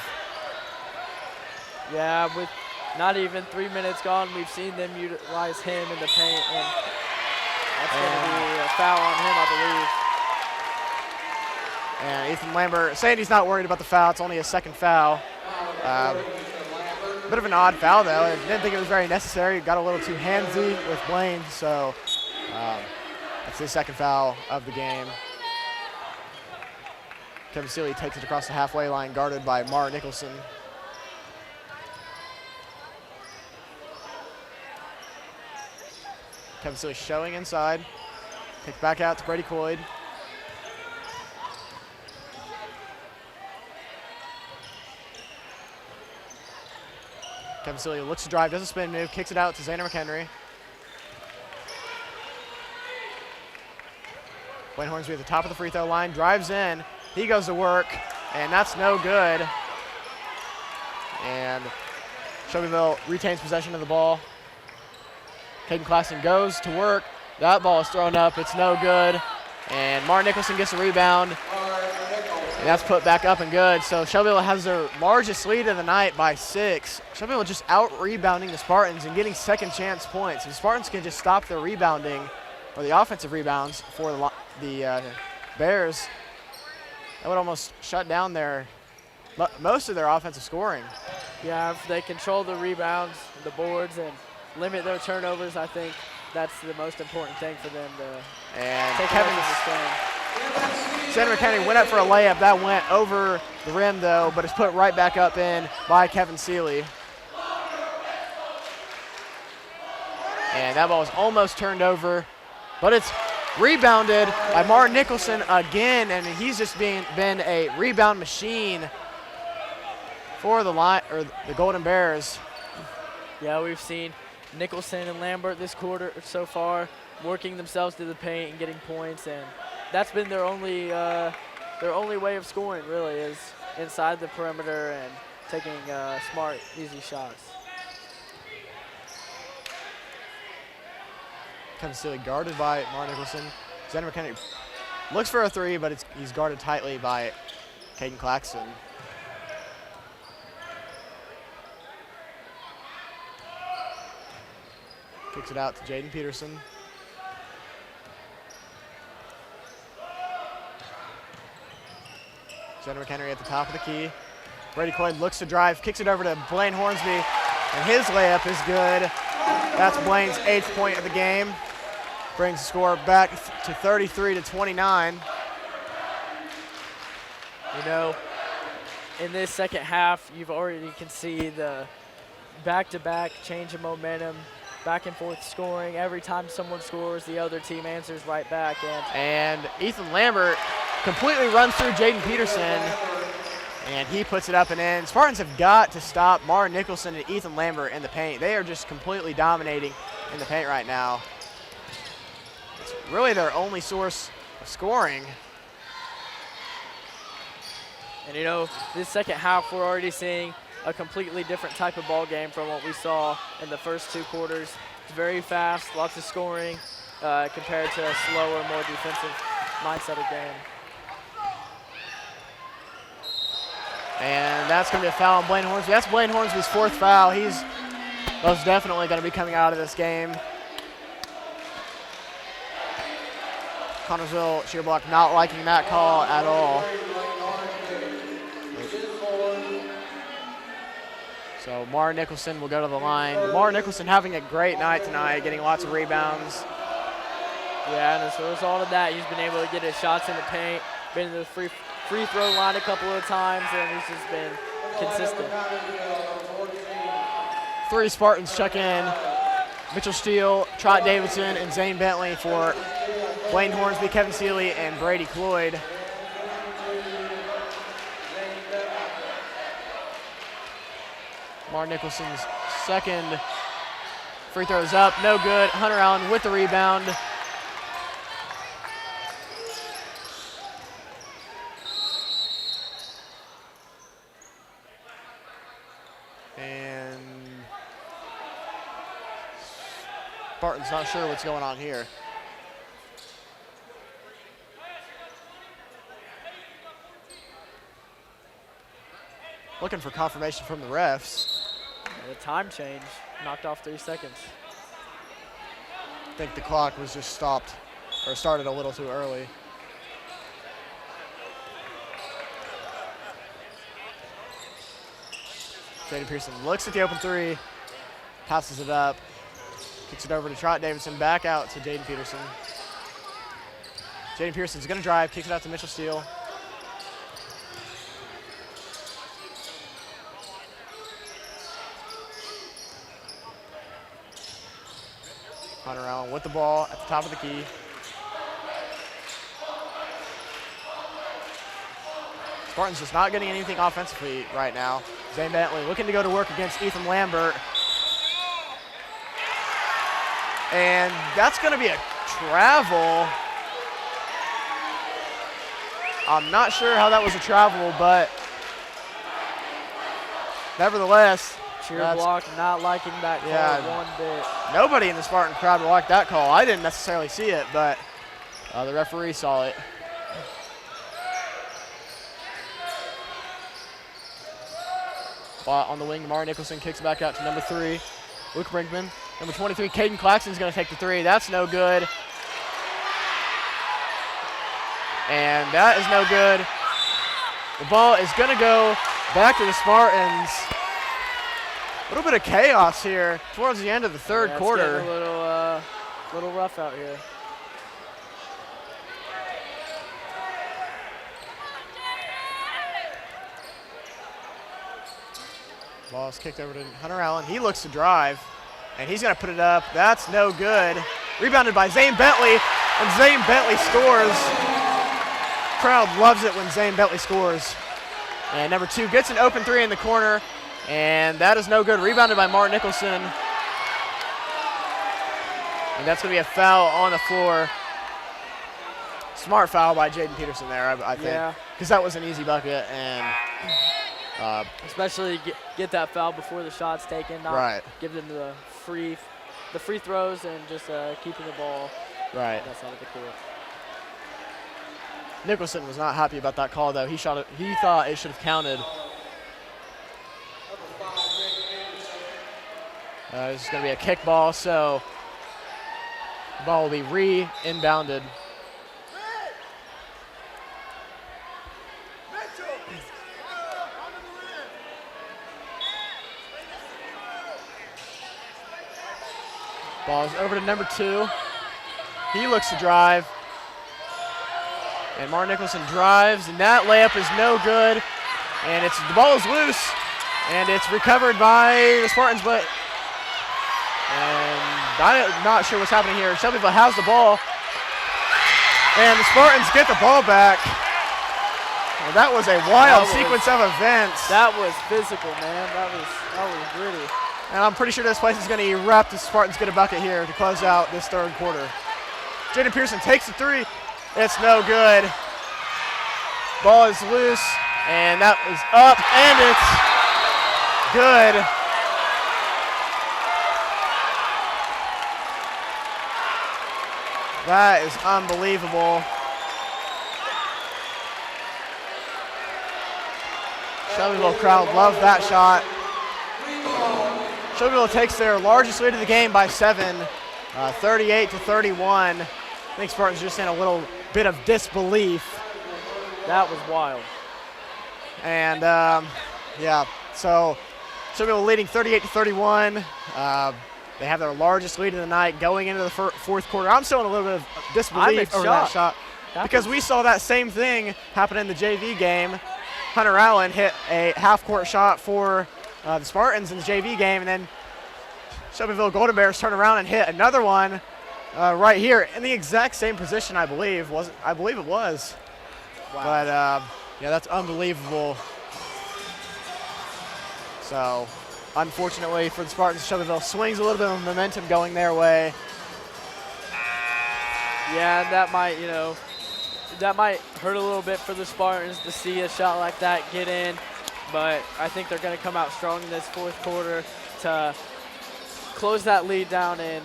Yeah, with not even 3 minutes gone, we've seen them utilize him in the paint, and that's going to be a foul on him, I believe. And Ethan Lambert saying he's not worried about the foul. It's only his second foul. Bit of an odd foul, though. I didn't think it was very necessary. Got a little too handsy with Blaine, so that's his second foul of the game. Kevin Seeley takes it across the halfway line, guarded by Mara Nicholson. Kevin Seeley showing inside. Kick back out to Brady Coyd. Kevin Seeley looks to drive, does a spin move, kicks it out to Xander McHenry. Blaine Hornsby at the top of the free throw line, drives in. He goes to work, and that's no good. And Shelbyville retains possession of the ball. Caden Claxton goes to work. That ball is thrown up. It's no good. And Martin Nicholson gets a rebound. And that's put back up and good. So Shelbyville has their largest lead of the night by 6. Shelbyville just out-rebounding the Spartans and getting second-chance points. If the Spartans can just stop their rebounding, or the offensive rebounds for the Bears, that would almost shut down most of their offensive scoring. Yeah, if they control the rebounds, the boards, and limit their turnovers, I think that's the most important thing for them to take care of this game. Xander McHenry went up for a layup. That went over the rim, though, but it's put right back up in by Kevin Seeley. And that ball is almost turned over, but it's rebounded by Martin Nicholson again, and he's just been a rebound machine for the Golden Bears. Yeah, we've seen Nicholson and Lambert this quarter so far working themselves to the paint and getting points, and that's been their only way of scoring, really, is inside the perimeter and taking smart, easy shots. Kevin Steele guarded by Mar Nicholson. Xander McHenry looks for a three, but he's guarded tightly by Caden Claxton. Kicks it out to Jaden Peterson. Xander McHenry at the top of the key. Brady Cloyd looks to drive, kicks it over to Blaine Hornsby, and his layup is good. That's Blaine's 8th point of the game. Brings the score back to 33-29. You know, in this second half, you've already can see the back-to-back change of momentum, back and forth scoring. Every time someone scores, the other team answers right back. And Ethan Lambert completely runs through Jaden Peterson, and he puts it up and in. Spartans have got to stop Mar Nicholson and Ethan Lambert in the paint. They are just completely dominating in the paint right now. It's really their only source of scoring. And you know, this second half, we're already seeing a completely different type of ball game from what we saw in the first 2 quarters. It's very fast, lots of scoring, compared to a slower, more defensive mindset of game. And that's going to be a foul on Blaine Hornsby. That's Blaine Hornsby's 4th foul. He's most definitely going to be coming out of this game. Connersville sheer block not liking that call at all. So Mar Nicholson will go to the line. Mar Nicholson having a great night tonight, getting lots of rebounds. Yeah, and as a result of that, he's been able to get his shots in the paint, been to the free throw line a couple of times, and he's just been consistent. 3 Spartans check in. Mitchell Steele, Trot Davidson, and Zane Bentley for Blaine Hornsby, Kevin Seeley, and Brady Cloyd. Mar Nicholson's 2nd free throw is up, no good. Hunter Allen with the rebound. And Spartan's not sure what's going on here. Looking for confirmation from the refs. The time change knocked off 3 seconds. I think the clock was just stopped or started a little too early. Jaden Pearson looks at the open 3, passes it up, kicks it over to Trot Davidson, back out to Jaden Peterson. Jaden Pearson's gonna drive, kicks it out to Mitchell Steele. Hunter Allen with the ball at the top of the key. Spartans just not getting anything offensively right now. Zane Bentley looking to go to work against Ethan Lambert. And that's going to be a travel. I'm not sure how that was a travel, but nevertheless. Cheer block not liking that call one bit. Nobody in the Spartan crowd will like that call. I didn't necessarily see it, but the referee saw it. On the wing, Mar Nicholson kicks back out to number 3, Luke Brinkman. Number 23, Caden Claxton's going to take the 3. That's no good. And that is no good. The ball is going to go back to the Spartans. A little bit of chaos here towards the end of the 3rd quarter. It's getting a little rough out here. Ball is kicked over to Hunter Allen. He looks to drive, and he's going to put it up. That's no good. Rebounded by Zane Bentley, and Zane Bentley scores. Crowd loves it when Zane Bentley scores. And number 2 gets an open 3 in the corner, and that is no good. Rebounded by Mar Nicholson. And that's going to be a foul on the floor. Smart foul by Jaden Peterson there, I think. Yeah. Because that was an easy bucket, and especially get that foul before the shot's taken, not right. give them the free the free throws and just keeping the ball Right. that side of the court. Nicholson was not happy about that call, though. He shot it. He thought it should have counted. This is going to be a kick ball, so the ball will be re-inbounded. Ball is over to number 2. He looks to drive. And Martin Nicholson drives, and that layup is no good. And the ball is loose, and it's recovered by the Spartans, but I'm not sure what's happening here. Shelbyville has the ball, and the Spartans get the ball back. And that was a wild sequence of events. That was physical, man. That was gritty. And I'm pretty sure this place is going to erupt as Spartans get a bucket here to close out this third quarter. Jaden Pearson takes the 3. It's no good. Ball is loose, and that is up, and it's good. That is unbelievable. Shelbyville crowd loved that shot. Shelbyville takes their largest lead of the game by 7, 38-31. I think Spartans just in a little bit of disbelief. That was wild. And yeah, so Shelbyville leading 38-31. They have their largest lead of the night going into the fourth quarter. I'm still in a little bit of disbelief over that shot because we saw that same thing happen in the JV game. Hunter Allen hit a half-court shot for the Spartans in the JV game, and then Shelbyville Golden Bears turned around and hit another one right here in the exact same position, I believe. I believe it was. Wow. But, yeah, that's unbelievable. So, unfortunately for the Spartans, Shelbyville swings a little bit of momentum going their way. Yeah, and that might hurt a little bit for the Spartans to see a shot like that get in. But I think they're going to come out strong in this fourth quarter to close that lead down and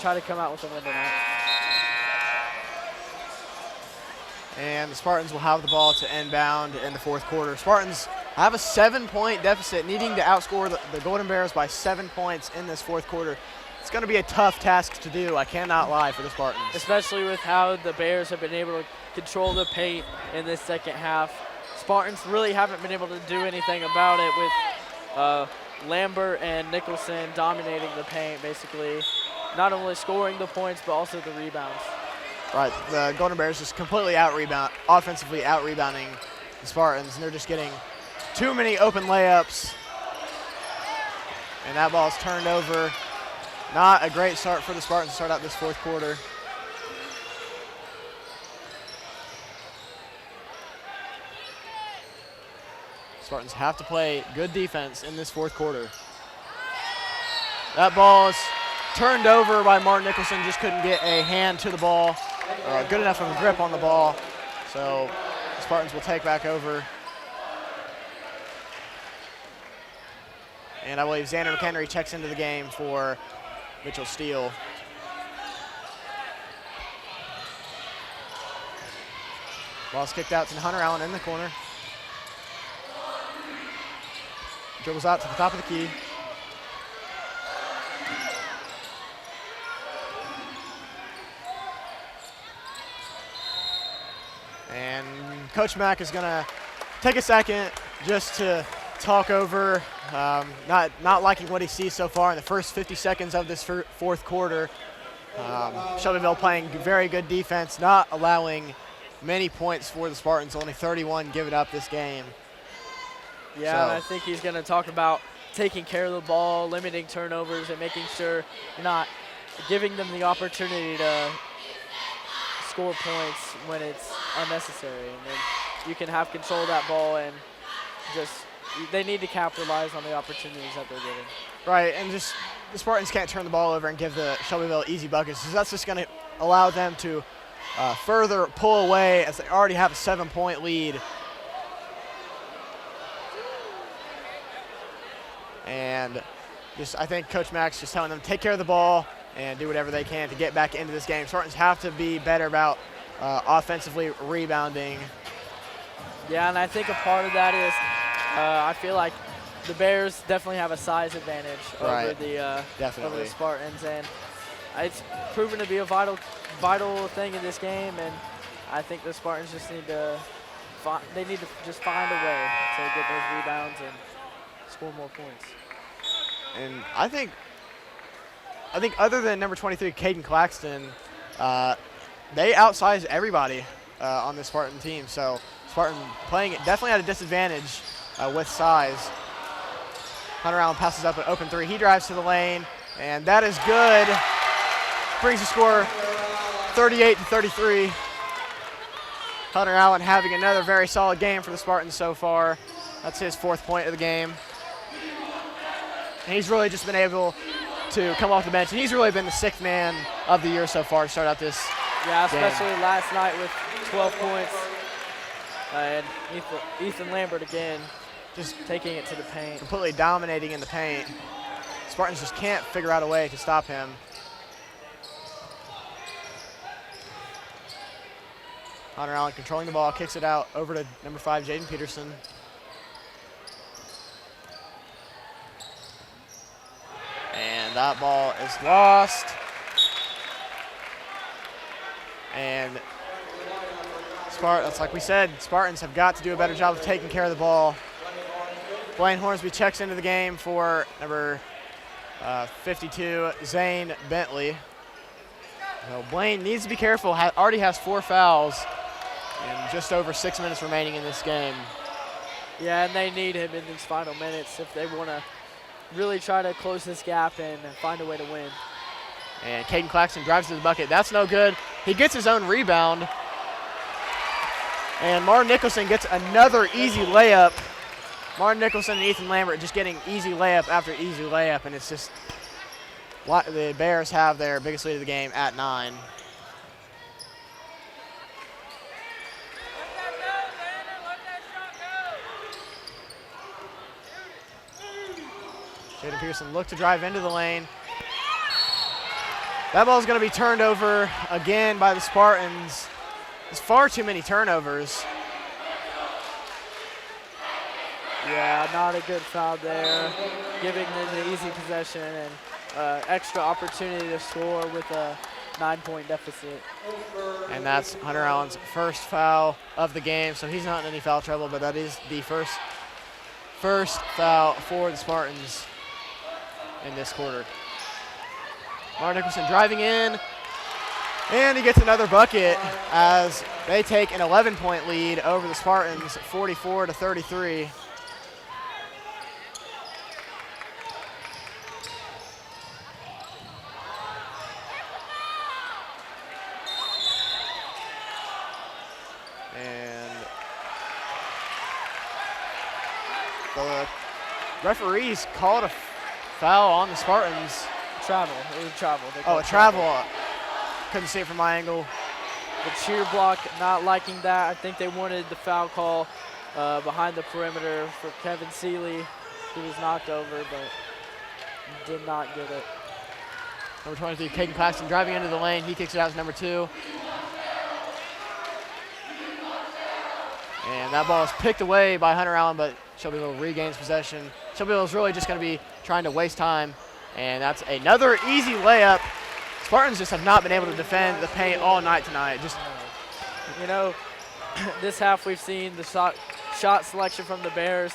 try to come out with a win tonight. And the Spartans will have the ball to inbound in the fourth quarter. Spartans have a 7-point deficit, needing to outscore the Golden Bears by 7 points in this fourth quarter. It's going to be a tough task to do, I cannot lie, for the Spartans. Especially with how the Bears have been able to control the paint in this second half. Spartans really haven't been able to do anything about it with Lambert and Nicholson dominating the paint, basically. Not only scoring the points, but also the rebounds. Right, the Golden Bears just completely offensively out-rebounding the Spartans, and they're just getting too many open layups. And that ball's turned over. Not a great start for the Spartans to start out this fourth quarter. Spartans have to play good defense in this fourth quarter. That ball is turned over by Martin Nicholson, just couldn't get a hand to the ball, or good enough of a grip on the ball. So the Spartans will take back over. And I believe Xander McHenry checks into the game for Mitchell Steele. Ball's kicked out to Hunter Allen in the corner. Dribbles out to the top of the key. And Coach Mack is going to take a second just to talk over not liking what he sees so far in the first 50 seconds of this fourth quarter. Shelbyville playing very good defense, not allowing many points for the Spartans, only 31 given up this game. Yeah, so. And I think he's going to talk about taking care of the ball, limiting turnovers, and making sure you're not giving them the opportunity to score points when it's unnecessary. And then you can have control of that ball and just they need to capitalize on the opportunities that they're given. Right, and just the Spartans can't turn the ball over and give the Shelbyville easy buckets. So that's just going to allow them to further pull away as they already have a 7-point lead. And I think Coach Mack's just telling them to take care of the ball and do whatever they can to get back into this game. Spartans have to be better about offensively rebounding. Yeah, and I think a part of that is I feel like the Bears definitely have a size advantage over the Spartans, and it's proven to be a vital thing in this game. And I think the Spartans just need to find a way to get those rebounds and score more points. And I think other than number 23, Caden Claxton, they outsized everybody on the Spartan team. So Spartan playing it definitely at a disadvantage with size. Hunter Allen passes up an open three. He drives to the lane, and that is good. Brings the score 38-33. Hunter Allen having another very solid game for the Spartans so far. That's his 4th point of the game. And he's really just been able to come off the bench, and he's really been the 6th man of the year so far to start out this especially game. Last night with 12 points. And Ethan Lambert again, just taking it to the paint. Completely dominating in the paint. Spartans just can't figure out a way to stop him. Hunter Allen controlling the ball, kicks it out over to number 5, Jaden Peterson. And that ball is lost. And that's like we said, Spartans have got to do a better job of taking care of the ball. Blaine Hornsby checks into the game for number 52, Zane Bentley. So Blaine needs to be careful, already has 4 fouls and just over 6 minutes remaining in this game. Yeah, and they need him in these final minutes if they want to really try to close this gap and find a way to win. And Caden Claxton drives to the bucket. That's no good. He gets his own rebound. And Martin Nicholson gets another easy layup. Martin Nicholson and Ethan Lambert just getting easy layup after easy layup, and it's just the Bears have their biggest lead of the game at 9. Jaden Pearson looked to drive into the lane. That ball is going to be turned over again by the Spartans. There's far too many turnovers. Yeah, not a good foul there. Giving them the easy possession and extra opportunity to score with a 9-point deficit. And that's Hunter Allen's first foul of the game, so he's not in any foul trouble, but that is the first foul for the Spartans in this quarter. Martin Nicholson driving in, and he gets another bucket as they take an 11-point lead over the Spartans, 44-33. And the referees called a foul on the Spartans. Travel. It was travel. A travel. Couldn't see it from my angle. The cheer block not liking that. I think they wanted the foul call behind the perimeter for Kevin Seeley. He was knocked over, but did not get it. Number 23, Caden Claxton driving into the lane. He kicks it out to number 2. And that ball is picked away by Hunter Allen, but Shelbyville regains possession. Shelbyville is really just going to be trying to waste time. And that's another easy layup. Spartans just have not been able to defend the paint all night tonight. This half we've seen the shot selection from the Bears.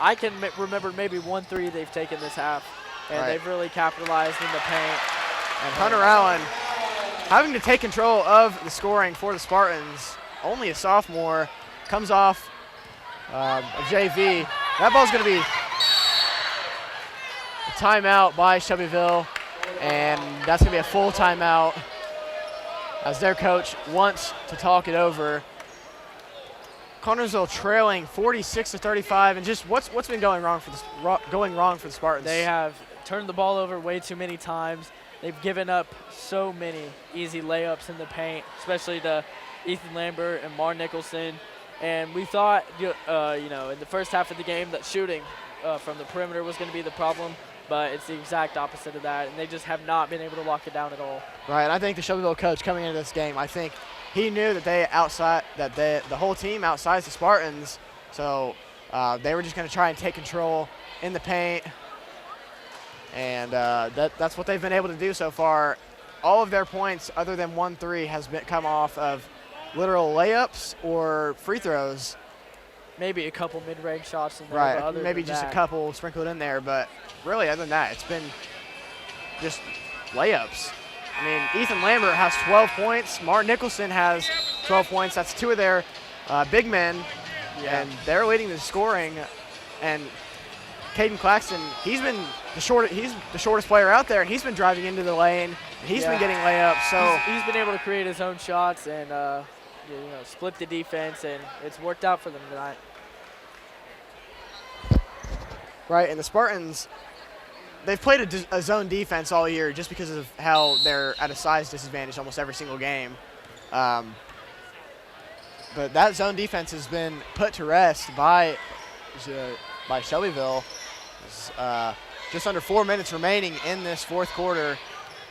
I can remember maybe 1 3 they've taken this half, and they've really capitalized in the paint. And Hunter Allen having to take control of the scoring for the Spartans. Only a sophomore, comes off a JV. That ball's going to be a timeout by Shelbyville, and that's going to be a full timeout as their coach wants to talk it over. Connersville trailing 46-35, and just what's been going wrong for the Spartans? They have turned the ball over way too many times. They've given up so many easy layups in the paint, especially to Ethan Lambert and Mar Nicholson. And we thought, in the first half of the game that shooting from the perimeter was going to be the problem. but it's the exact opposite of that, and they just have not been able to lock it down at all. Right, and I think the Shelbyville coach coming into this game, I think he knew that the whole team outsized the Spartans, so they were just going to try and take control in the paint, and that's what they've been able to do so far. All of their points, other than 1-3, has come off of literal layups or free throws. Maybe a couple mid-range shots in there. Right, but other maybe than just that, a couple sprinkled in there, but really other than that, it's been just layups. I mean, Ethan Lambert has 12 points. Martin Nicholson has 12 points. That's two of their big men, and they're leading the scoring. And Caden Claxton, he's the shortest player out there, and he's been driving into the lane. And he's been getting layups. So he's been able to create his own shots and split the defense, and it's worked out for them tonight. Right, and the Spartans, they've played a zone defense all year just because of how they're at a size disadvantage almost every single game. But that zone defense has been put to rest by Shelbyville. Just under 4 minutes remaining in this fourth quarter.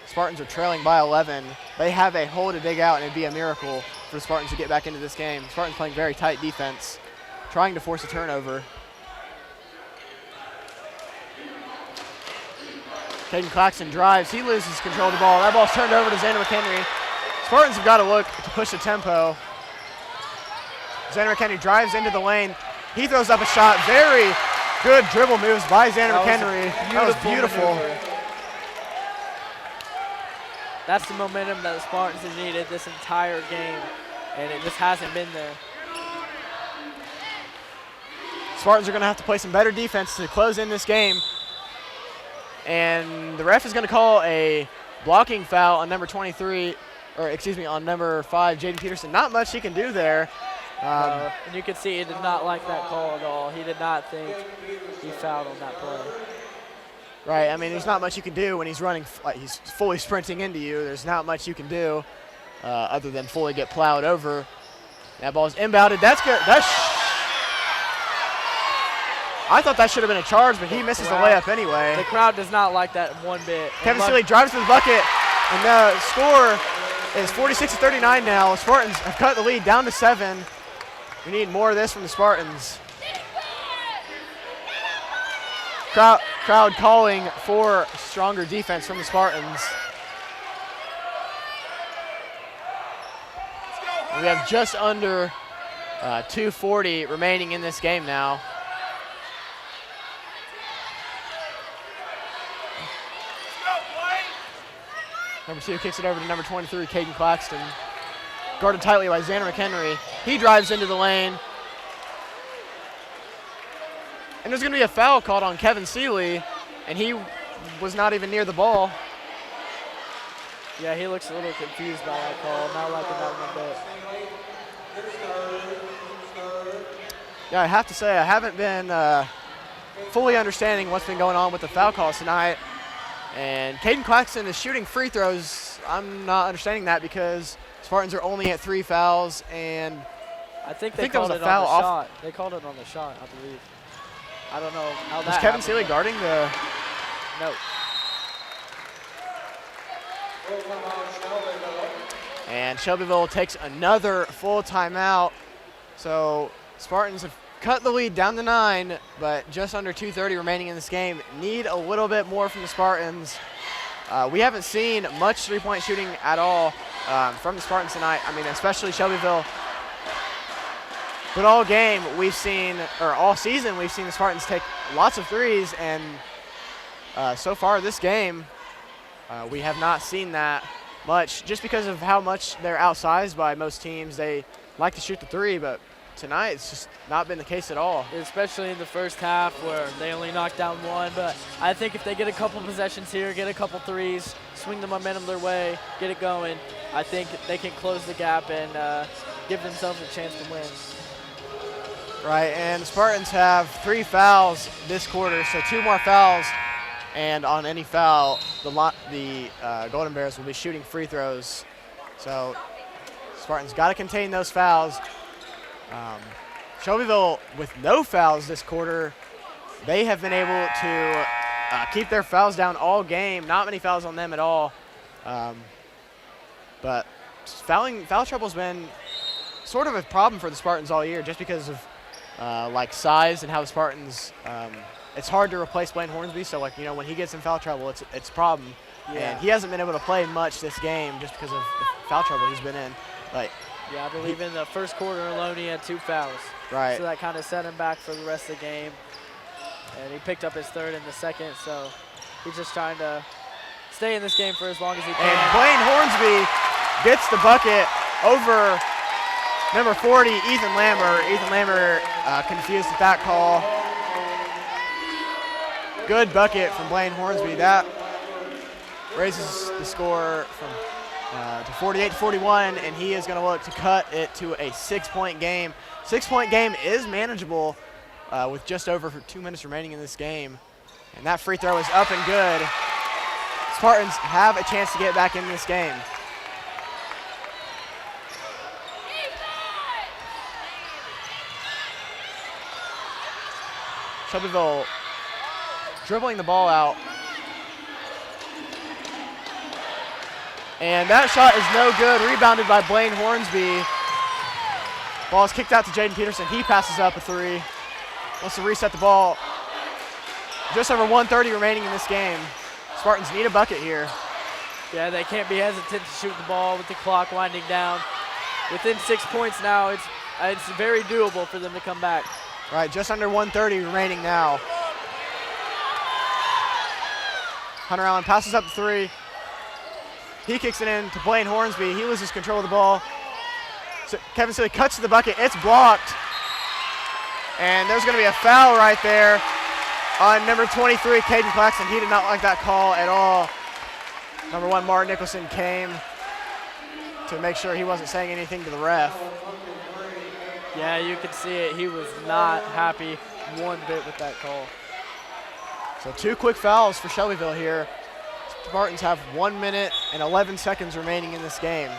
Spartans are trailing by 11. They have a hole to dig out, and it'd be a miracle for the Spartans to get back into this game. Spartans playing very tight defense, trying to force a turnover. Caden Claxton drives. He loses control of the ball. That ball's turned over to Xander McHenry. Spartans have got to look to push the tempo. Xander McHenry drives into the lane. He throws up a shot. Very good dribble moves by Xander McHenry. That was beautiful. That's the momentum that the Spartans have needed this entire game, and it just hasn't been there. Spartans are going to have to play some better defense to close in this game. And the ref is going to call a blocking foul on number 23, or excuse me, on number 5, Jaden Peterson. Not much he can do there. And you can see he did not like that call at all. He did not think he fouled on that play. Right, I mean, there's not much you can do when he's running, like he's fully sprinting into you. There's not much you can do other than fully get plowed over. That ball's inbounded. That's good. I thought that should have been a charge, but he misses the layup anyway. The crowd does not like that one bit. Kevin Seeley drives to the bucket, and the score is 46-39 now. Spartans have cut the lead down to 7. We need more of this from the Spartans. Crowd calling for stronger defense from the Spartans. We have just under 2:40 remaining in this game now. Number 2 kicks it over to number 23, Caden Claxton. Guarded tightly by Xander McHenry. He drives into the lane. And there's going to be a foul called on Kevin Seeley, and he was not even near the ball. Yeah, he looks a little confused by that call, not liking that one bit. Yeah, I have to say I haven't been fully understanding what's been going on with the foul calls tonight. And Caden Claxton is shooting free throws. I'm not understanding that because Spartans are only at 3 fouls, and I think they called it on the shot. They called it on the shot, I believe. I don't know how that was Kevin Seeley guarding the? No. And Shelbyville takes another full timeout. So Spartans have cut the lead down to 9, but just under 2:30 remaining in this game. Need a little bit more from the Spartans. We haven't seen much three-point shooting at all from the Spartans tonight. I mean, especially Shelbyville. But all game we've seen, or all season we've seen the Spartans take lots of threes, and so far this game we have not seen that much just because of how much they're outsized by most teams. They like to shoot the three, but tonight it's just not been the case at all. Especially in the first half where they only knocked down 1, but I think if they get a couple possessions here, get a couple threes, swing the momentum their way, get it going, I think they can close the gap and give themselves a chance to win. Right, and the Spartans have 3 fouls this quarter, so 2 more fouls, and on any foul, the Golden Bears will be shooting free throws. So Spartans got to contain those fouls. Shelbyville, with no fouls this quarter, they have been able to keep their fouls down all game. Not many fouls on them at all. But foul trouble's been sort of a problem for the Spartans all year, just because of like size and how the Spartans. It's hard to replace Blaine Hornsby, so like when he gets in foul trouble, it's a problem. Yeah. And he hasn't been able to play much this game just because of the foul trouble he's been in. But yeah, I believe in the first quarter alone he had 2 fouls. Right. So that kind of set him back for the rest of the game. And he picked up his 3rd in the second, so he's just trying to stay in this game for as long as he can. And Blaine Hornsby gets the bucket over number 40, Ethan Lambert. Ethan Lambert confused with that call. Good bucket from Blaine Hornsby. That raises the score from to 48-41, and he is going to look to cut it to a 6-point game. 6-point game is manageable with just over 2 minutes remaining in this game. And that free throw is up and good. Spartans have a chance to get back in this game. Shelbyville dribbling the ball out. And that shot is no good, rebounded by Blaine Hornsby. Ball is kicked out to Jaden Peterson. He passes up a 3. Wants to reset the ball. Just over 1:30 remaining in this game. Spartans need a bucket here. Yeah, they can't be hesitant to shoot the ball with the clock winding down. Within 6 points now, it's very doable for them to come back. Right, just under 1:30 remaining now. Hunter Allen passes up the 3. He kicks it in to Blaine Hornsby. He loses control of the ball. So Kevin Seeley cuts to the bucket. It's blocked. And there's going to be a foul right there on number 23, Caden Claxton. He did not like that call at all. Number 1, Martin Nicholson came to make sure he wasn't saying anything to the ref. Yeah, you could see it. He was not happy one bit with that call. So 2 quick fouls for Shelbyville here. Spartans have 1 minute and 11 seconds remaining in this game.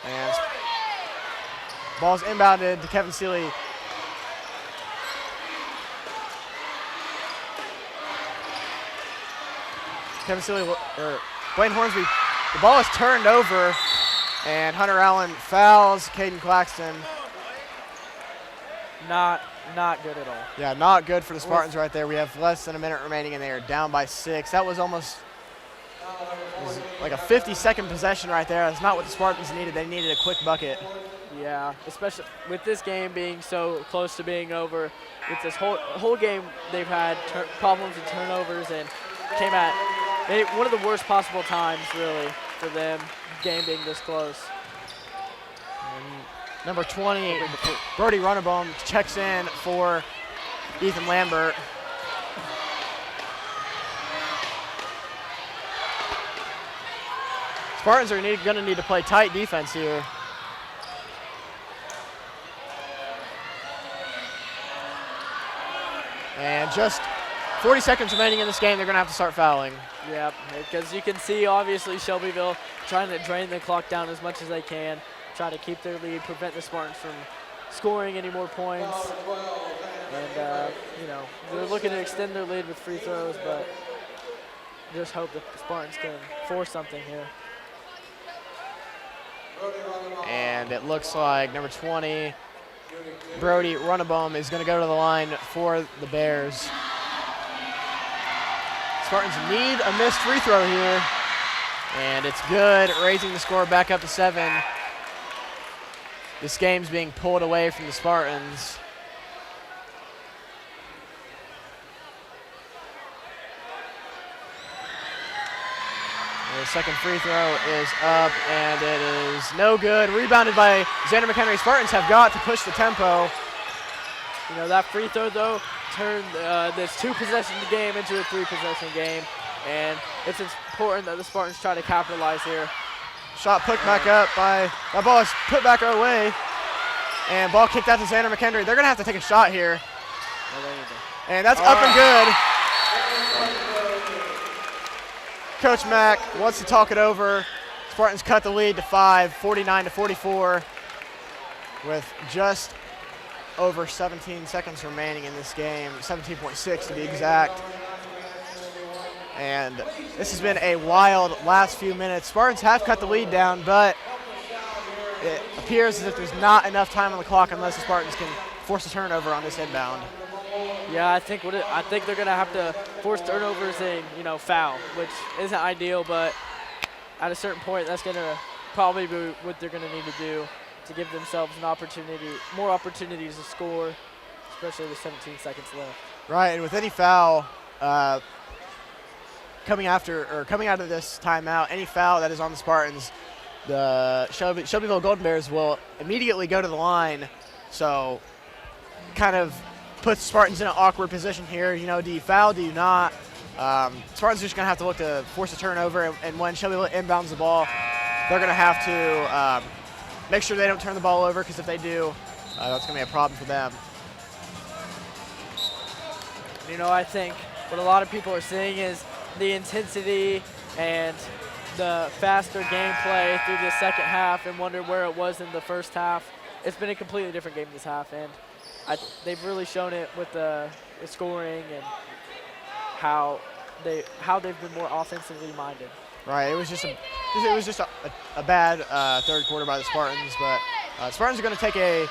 And ball's inbounded to Kevin Seeley. Kevin Seeley, or Blaine Hornsby, the ball is turned over, and Hunter Allen fouls Caden Claxton. Not good at all. Yeah, not good for the Spartans right there. We have less than a minute remaining, and they are down by 6. That was almost like a 50-second possession right there. That's not what the Spartans needed. They needed a quick bucket. Yeah, especially with this game being so close to being over. With this whole game, they've had problems with turnovers and came at one of the worst possible times, really, for them, game being this close. And number 20, Brody Runnebaum checks in for Ethan Lambert. Spartans are going to need to play tight defense here. And just 40 seconds remaining in this game, they're going to have to start fouling. Yeah, because you can see, obviously, Shelbyville trying to drain the clock down as much as they can, try to keep their lead, prevent the Spartans from scoring any more points. And, they're looking to extend their lead with free throws, but just hope that the Spartans can force something here. And it looks like number 20, Brody Runnebaum, is going to go to the line for the Bears. Spartans need a missed free throw here, and it's good, raising the score back up to 7. This game's being pulled away from the Spartans. The second free throw is up, and it is no good. Rebounded by Xander McHenry. Spartans have got to push the tempo. You know, that free throw, though, turned this 2-possession game into a 3-possession game, and it's important that the Spartans try to capitalize here. Shot put back up by, that ball is put back our way, and ball kicked out to Xander McHenry. They're going to have to take a shot here. And that's up and good. Coach Mack wants to talk it over. Spartans cut the lead to 5, 49-44, with just over 17 seconds remaining in this game, 17.6 to be exact. And this has been a wild last few minutes. Spartans have cut the lead down, but it appears as if there's not enough time on the clock unless the Spartans can force a turnover on this inbound. Yeah, I think they're going to have to force turnovers and, foul, which isn't ideal, but at a certain point, that's going to probably be what they're going to need to do to give themselves more opportunities to score, especially with 17 seconds left. Right, and with any foul coming out of this timeout, any foul that is on the Spartans, the Shelbyville Golden Bears will immediately go to the line, so kind of puts Spartans in an awkward position here. Do you foul, do you not? Spartans are just going to have to look to force a turnover, and when Shelbyville inbounds the ball, they're going to have to make sure they don't turn the ball over, because if they do, that's going to be a problem for them. I think what a lot of people are seeing is the intensity and the faster gameplay through the second half and wonder where it was in the first half. It's been a completely different game this half, and they've really shown it with the scoring and how they've been more offensively minded. Right, it was just a bad third quarter by the Spartans, but Spartans are going to take they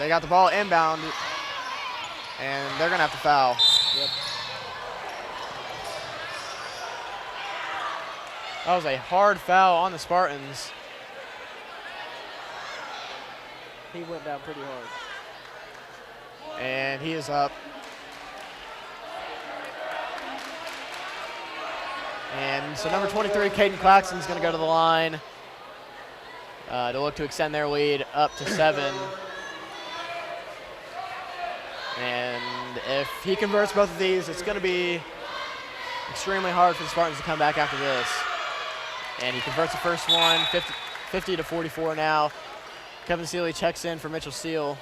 got the ball inbound, and they're going to have to foul. Yep. That was a hard foul on the Spartans. He went down pretty hard. And he is up. And so number 23, Caden Claxton, is going to go to the line to look to extend their lead up to 7. And if he converts both of these, it's going to be extremely hard for the Spartans to come back after this. And he converts the first one, 50 to 44 now. Kevin Seeley checks in for Mitchell Steele.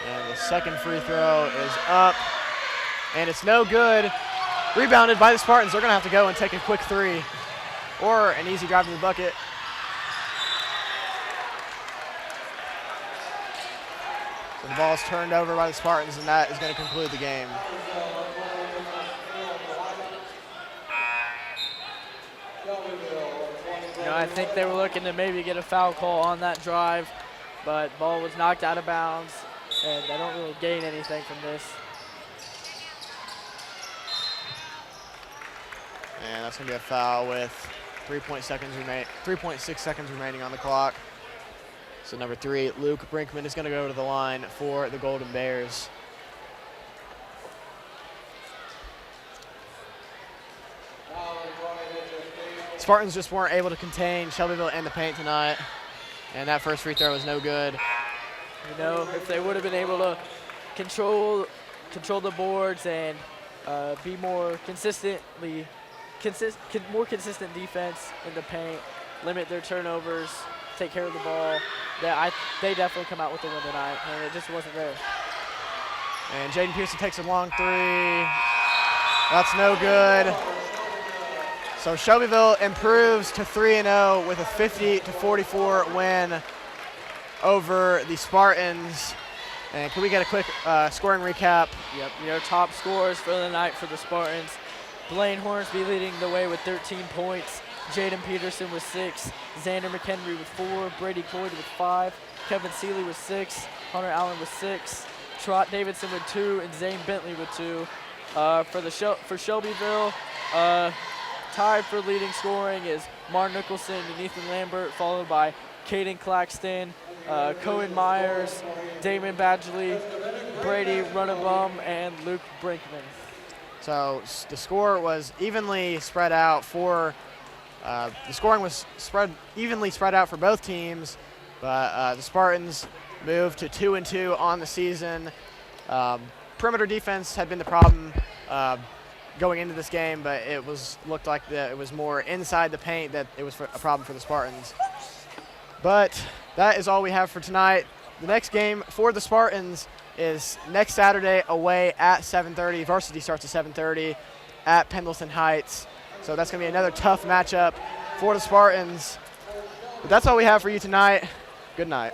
And the second free throw is up, and it's no good. Rebounded by the Spartans. They're going to have to go and take a quick three or an easy drive to the bucket. So the ball is turned over by the Spartans, and that is going to conclude the game. I think they were looking to maybe get a foul call on that drive, but ball was knocked out of bounds, and they don't really gain anything from this. And that's going to be a foul with 3.6 seconds remaining on the clock. So number 3, Luke Brinkman, is going to go to the line for the Golden Bears. Spartans just weren't able to contain Shelbyville in the paint tonight, and that first free throw was no good. If they would have been able to control the boards and be more consistent defense in the paint, limit their turnovers, take care of the ball, they definitely come out with the win tonight, and it just wasn't there. And Jaden Pearson takes a long three. That's no good. So Shelbyville improves to 3-0 with a 50-44 win over the Spartans. And can we get a quick scoring recap? Yep, top scorers for the night for the Spartans. Blaine Hornsby leading the way with 13 points. Jaden Peterson with 6. Xander McHenry with 4. Brady Cloyd with 5. Kevin Seeley with 6. Hunter Allen with 6. Trot Davidson with 2. And Zane Bentley with 2. For Shelbyville, tied for leading scoring is Martin Nicholson and Ethan Lambert, followed by Caden Claxton, Cohen Myers, Damon Badgley, Brady Runnabum, and Luke Brinkman. So the score was evenly spread out for the scoring was evenly spread out for both teams, but the Spartans moved to 2-2 on the season. Perimeter defense had been the problem going into this game, but it looked like it was more inside the paint that it was a problem for the Spartans. But that is all we have for tonight. The next game for the Spartans is next Saturday away at 7:30. Varsity starts at 7:30. at Pendleton Heights. So that's going to be another tough matchup for the Spartans. But that's all we have for you tonight. Good night.